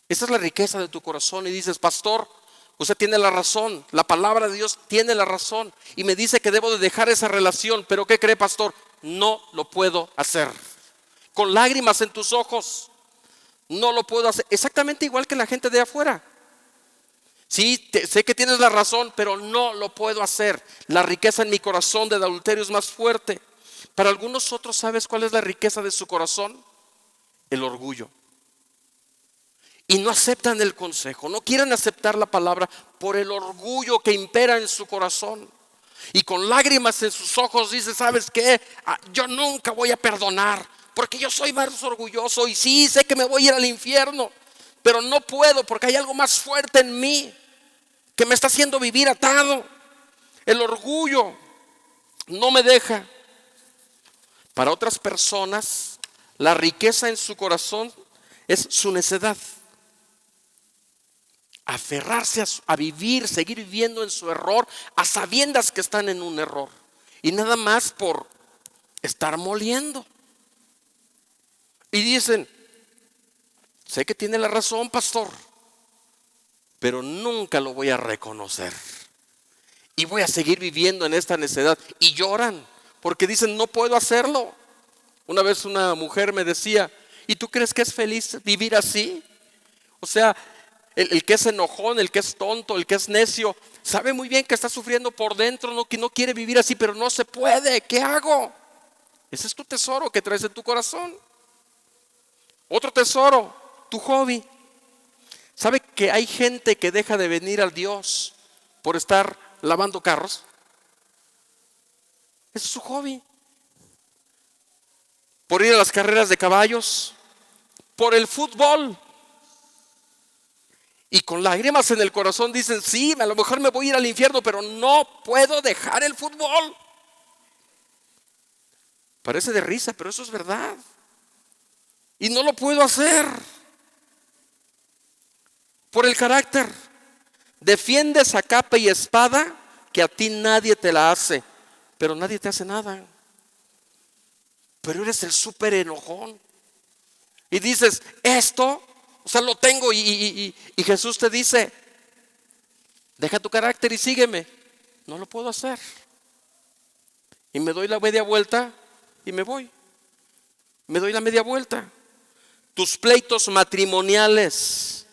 Esa es la riqueza de tu corazón y dices, pastor, usted tiene la razón, la palabra de Dios tiene la razón y me dice que debo de dejar esa relación, pero ¿qué cree, pastor? No lo puedo hacer. Con lágrimas en tus ojos, no lo puedo hacer. Exactamente igual que la gente de afuera. Sí, sé que tienes la razón, pero no lo puedo hacer. La riqueza en mi corazón del adulterio es más fuerte. Para algunos otros, ¿sabes cuál es la riqueza de su corazón? El orgullo. Y no aceptan el consejo, no quieren aceptar la palabra por el orgullo que impera en su corazón. Y con lágrimas en sus ojos dice, ¿sabes qué? Yo nunca voy a perdonar, porque yo soy más orgulloso y sí, sé que me voy a ir al infierno, pero no puedo porque hay algo más fuerte en mí que me está haciendo vivir atado. El orgullo no me deja. Para otras personas, la riqueza en su corazón es su necedad. Aferrarse a vivir, seguir viviendo en su error, a sabiendas que están en un error. Y nada más por estar moliendo. Y dicen, sé que tiene la razón, pastor, pero nunca lo voy a reconocer. Y voy a seguir viviendo en esta necedad. Y lloran porque dicen, no puedo hacerlo. Una vez una mujer me decía, ¿y tú crees que es feliz vivir así? O sea, el que es enojón, el que es tonto, el que es necio, sabe muy bien que está sufriendo por dentro, que no quiere vivir así, pero no se puede. ¿Qué hago? Ese es tu tesoro que traes en tu corazón. Otro tesoro, tu hobby. ¿Sabe que hay gente que deja de venir al Dios por estar lavando carros? Ese es su hobby. Por ir a las carreras de caballos, por el fútbol. Y con lágrimas en el corazón dicen, sí, a lo mejor me voy a ir al infierno, pero no puedo dejar el fútbol. Parece de risa, pero eso es verdad. Y no lo puedo hacer. Por el carácter. Defiendes a capa y espada que a ti nadie te la hace, pero nadie te hace nada. Pero eres el súper enojón. Y dices, esto, o sea, lo tengo y Jesús te dice, deja tu carácter y sígueme. No lo puedo hacer. Y me doy la media vuelta y me voy. Me doy la media vuelta. Tus pleitos matrimoniales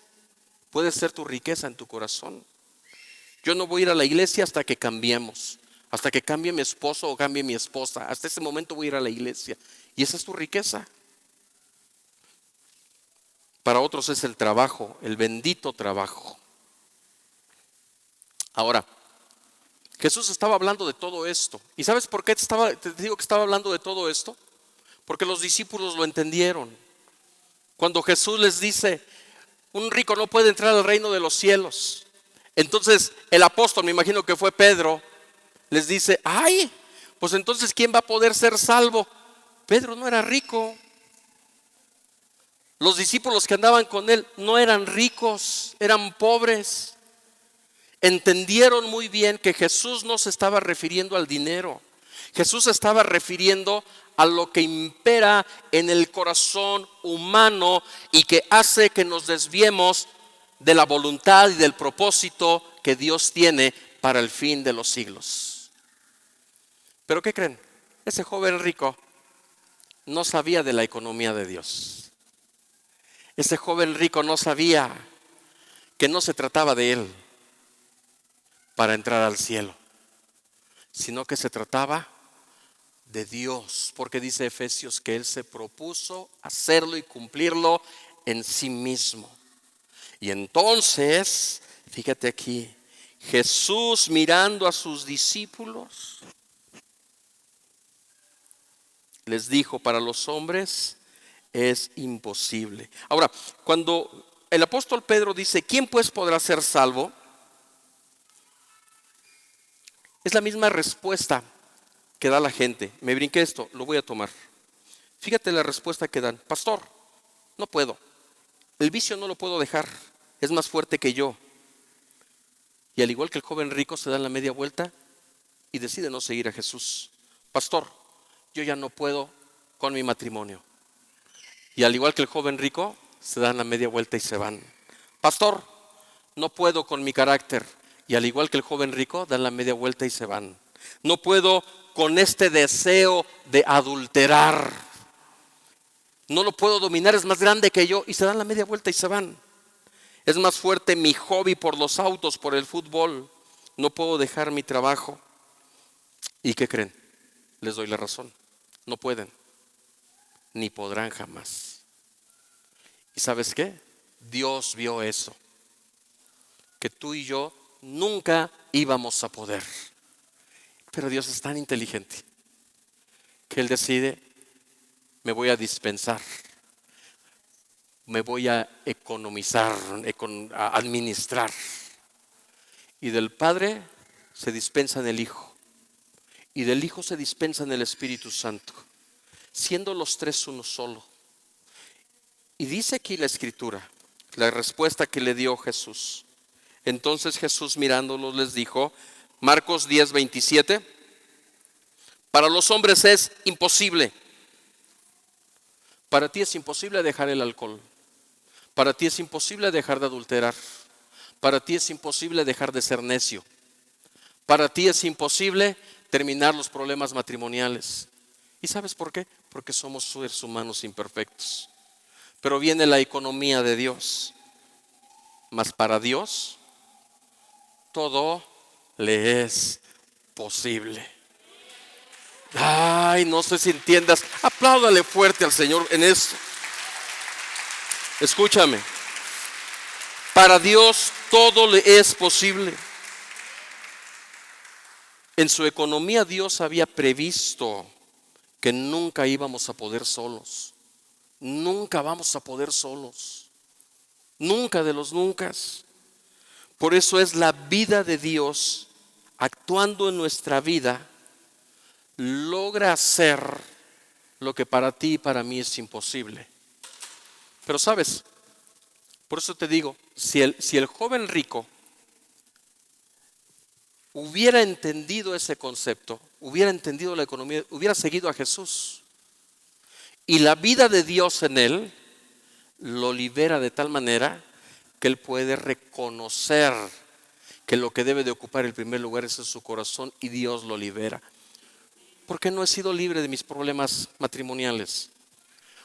puede ser tu riqueza en tu corazón. Yo no voy a ir a la iglesia hasta que cambiemos, hasta que cambie mi esposo o cambie mi esposa. Hasta ese momento voy a ir a la iglesia. Y esa es tu riqueza. Para otros es el trabajo, el bendito trabajo. Ahora, Jesús estaba hablando de todo esto. ¿Y sabes por qué te digo que estaba hablando de todo esto? Porque los discípulos lo entendieron. Cuando Jesús les dice, un rico no puede entrar al reino de los cielos. Entonces el apóstol, me imagino que fue Pedro, les dice, ay, pues entonces ¿quién va a poder ser salvo? Pedro no era rico. Los discípulos que andaban con él no eran ricos, eran pobres. Entendieron muy bien que Jesús no se estaba refiriendo al dinero. Jesús se estaba refiriendo a lo que impera en el corazón humano y que hace que nos desviemos de la voluntad y del propósito que Dios tiene para el fin de los siglos. ¿Pero qué creen? Ese joven rico no sabía de la economía de Dios. Ese joven rico no sabía que no se trataba de él para entrar al cielo, sino que se trataba de Dios, porque dice Efesios que él se propuso hacerlo y cumplirlo en sí mismo. Y entonces, fíjate aquí, Jesús mirando a sus discípulos, les dijo: para los hombres es imposible. Ahora, cuando el apóstol Pedro dice: ¿quién pues podrá ser salvo? Es la misma respuesta que da la gente. Me brinqué esto, lo voy a tomar. Fíjate la respuesta que dan: pastor, no puedo. El vicio no lo puedo dejar, es más fuerte que yo. Y al igual que el joven rico, se dan la media vuelta y decide no seguir a Jesús. Pastor, yo ya no puedo con mi matrimonio. Y al igual que el joven rico, se dan la media vuelta y se van. Pastor, no puedo con mi carácter. Y al igual que el joven rico, dan la media vuelta y se van. No puedo con este deseo de adulterar. No lo puedo dominar, es más grande que yo. Y se dan la media vuelta y se van. Es más fuerte mi hobby por los autos, por el fútbol. No puedo dejar mi trabajo. ¿Y qué creen? Les doy la razón. No pueden, ni podrán jamás. ¿Y sabes qué? Dios vio eso, que tú y yo nunca íbamos a poder. Pero Dios es tan inteligente que Él decide: me voy a dispensar, me voy a economizar, a administrar. Y del Padre se dispensa en el Hijo, y del Hijo se dispensa en el Espíritu Santo, siendo los tres uno solo. Y dice aquí la Escritura, la respuesta que le dio Jesús. Entonces Jesús, mirándolos, les dijo, Marcos 10:27, para los hombres es imposible. Para ti es imposible dejar el alcohol. Para ti es imposible dejar de adulterar. Para ti es imposible dejar de ser necio. Para ti es imposible terminar los problemas matrimoniales. ¿Y sabes por qué? Porque somos seres humanos imperfectos. Pero viene la economía de Dios. Mas para Dios todo le es posible. Ay, no sé si entiendas. Apláudale fuerte al Señor en esto. Escúchame. Para Dios todo le es posible. En su economía Dios había previsto que nunca íbamos a poder solos. Nunca vamos a poder solos. Nunca de los nunca. Por eso es la vida de Dios actuando en nuestra vida, logra hacer lo que para ti y para mí es imposible. Pero sabes, por eso te digo, si el joven rico hubiera entendido ese concepto, hubiera entendido la economía, hubiera seguido a Jesús, y la vida de Dios en él lo libera de tal manera que él puede reconocer que lo que debe de ocupar el primer lugar es en su corazón, y Dios lo libera. ¿Por qué no he sido libre de mis problemas matrimoniales?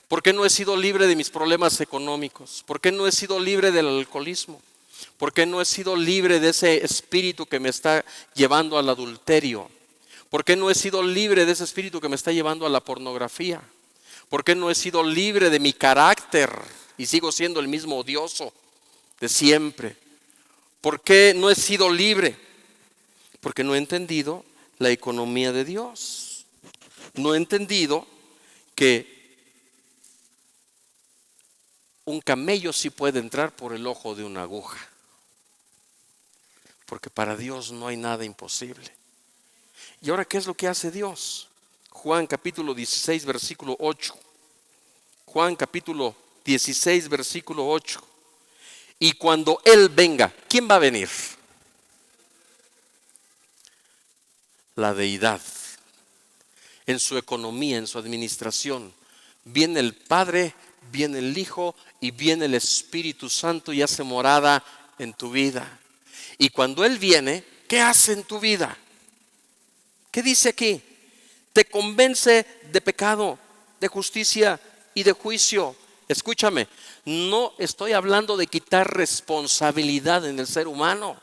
¿Por qué no he sido libre de mis problemas económicos? ¿Por qué no he sido libre del alcoholismo? ¿Por qué no he sido libre de ese espíritu que me está llevando al adulterio? ¿Por qué no he sido libre de ese espíritu que me está llevando a la pornografía? ¿Por qué no he sido libre de mi carácter y sigo siendo el mismo odioso de siempre? ¿Por qué no he sido libre? Porque no he entendido la economía de Dios. No he entendido que un camello sí puede entrar por el ojo de una aguja. Porque para Dios no hay nada imposible. ¿Y ahora qué es lo que hace Dios? Juan capítulo 16, versículo 8. Juan capítulo 16, versículo 8. Y cuando Él venga, ¿quién va a venir? La deidad. En su economía, en su administración. Viene el Padre, viene el Hijo y viene el Espíritu Santo y hace morada en tu vida. Y cuando Él viene, ¿qué hace en tu vida? ¿Qué dice aquí? Te convence de pecado, de justicia y de juicio. Escúchame, no estoy hablando de quitar responsabilidad en el ser humano.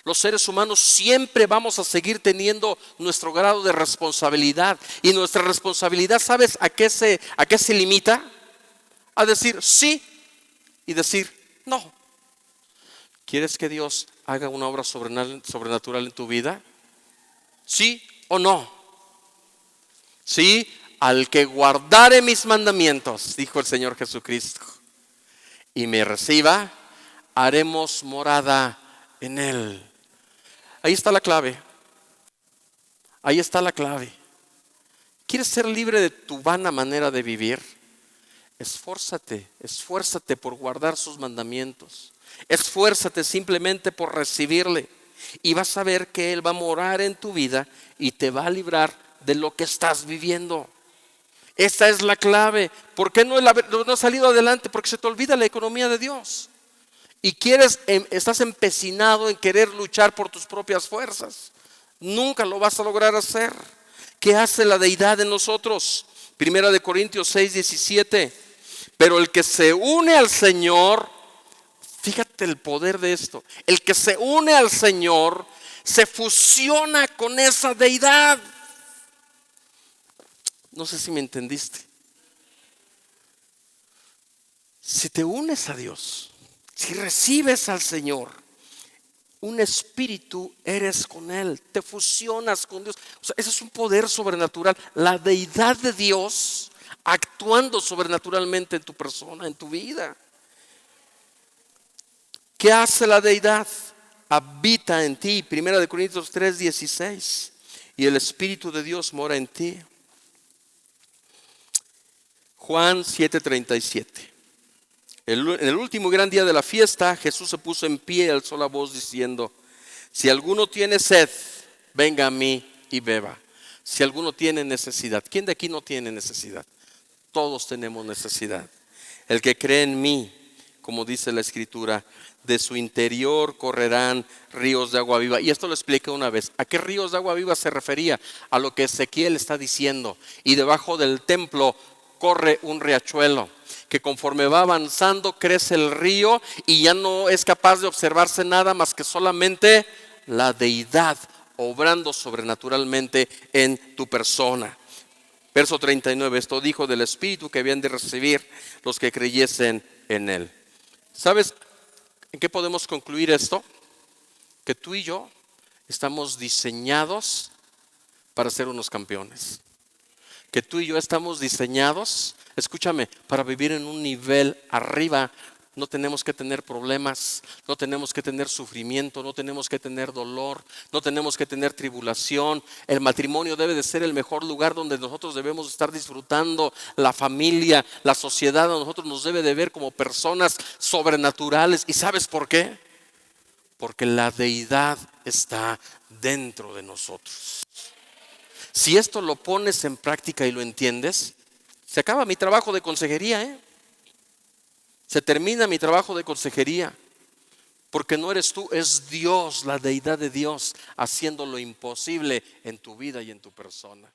Los seres humanos siempre vamos a seguir teniendo nuestro grado de responsabilidad. Y nuestra responsabilidad, ¿sabes a qué se limita? A decir sí y decir no. ¿Quieres que Dios haga una obra sobrenatural en tu vida? ¿Sí o no? Sí, al que guardare mis mandamientos, dijo el Señor Jesucristo, y me reciba, haremos morada en él. Ahí está la clave. Ahí está la clave. ¿Quieres ser libre de tu vana manera de vivir? Esfuérzate por guardar sus mandamientos. Esfuérzate simplemente por recibirle. Y vas a ver que Él va a morar en tu vida y te va a librar de lo que estás viviendo. Esta es la clave. ¿Por qué no has salido adelante? Porque se te olvida la economía de Dios. Y estás empecinado en querer luchar por tus propias fuerzas. Nunca lo vas a lograr hacer. ¿Qué hace la deidad en nosotros? Primera de Corintios 6:17. Pero el que se une al Señor, fíjate el poder de esto. El que se une al Señor se fusiona con esa deidad. No sé si me entendiste. Si te unes a Dios, si recibes al Señor, un espíritu eres con Él, te fusionas con Dios. O sea, ese es un poder sobrenatural. La deidad de Dios actuando sobrenaturalmente en tu persona, en tu vida. ¿Qué hace la deidad? Habita en ti. Primera de Corintios 3:16. Y el Espíritu de Dios mora en ti. Juan 7:37. En el último gran día de la fiesta, Jesús se puso en pie y alzó la voz diciendo: si alguno tiene sed, venga a mí y beba. Si alguno tiene necesidad. ¿Quién de aquí no tiene necesidad? Todos tenemos necesidad. El que cree en mí, como dice la Escritura, de su interior correrán ríos de agua viva. Y esto lo expliqué una vez. ¿A qué ríos de agua viva se refería? A lo que Ezequiel está diciendo. Y debajo del templo corre un riachuelo, que conforme va avanzando crece el río y ya no es capaz de observarse nada más que solamente la deidad obrando sobrenaturalmente en tu persona. Verso 39, esto dijo del Espíritu que habían de recibir los que creyesen en Él. ¿Sabes en qué podemos concluir esto? Que tú y yo estamos diseñados para ser unos campeones. Que tú y yo estamos diseñados, escúchame, para vivir en un nivel arriba. No tenemos que tener problemas, no tenemos que tener sufrimiento, no tenemos que tener dolor, no tenemos que tener tribulación. El matrimonio debe de ser el mejor lugar donde nosotros debemos estar disfrutando. La familia, la sociedad a nosotros nos debe de ver como personas sobrenaturales. ¿Y sabes por qué? Porque la deidad está dentro de nosotros. Si esto lo pones en práctica y lo entiendes, se acaba mi trabajo de consejería, Se termina mi trabajo de consejería. Porque no eres tú, es Dios, la deidad de Dios, haciendo lo imposible en tu vida y en tu persona.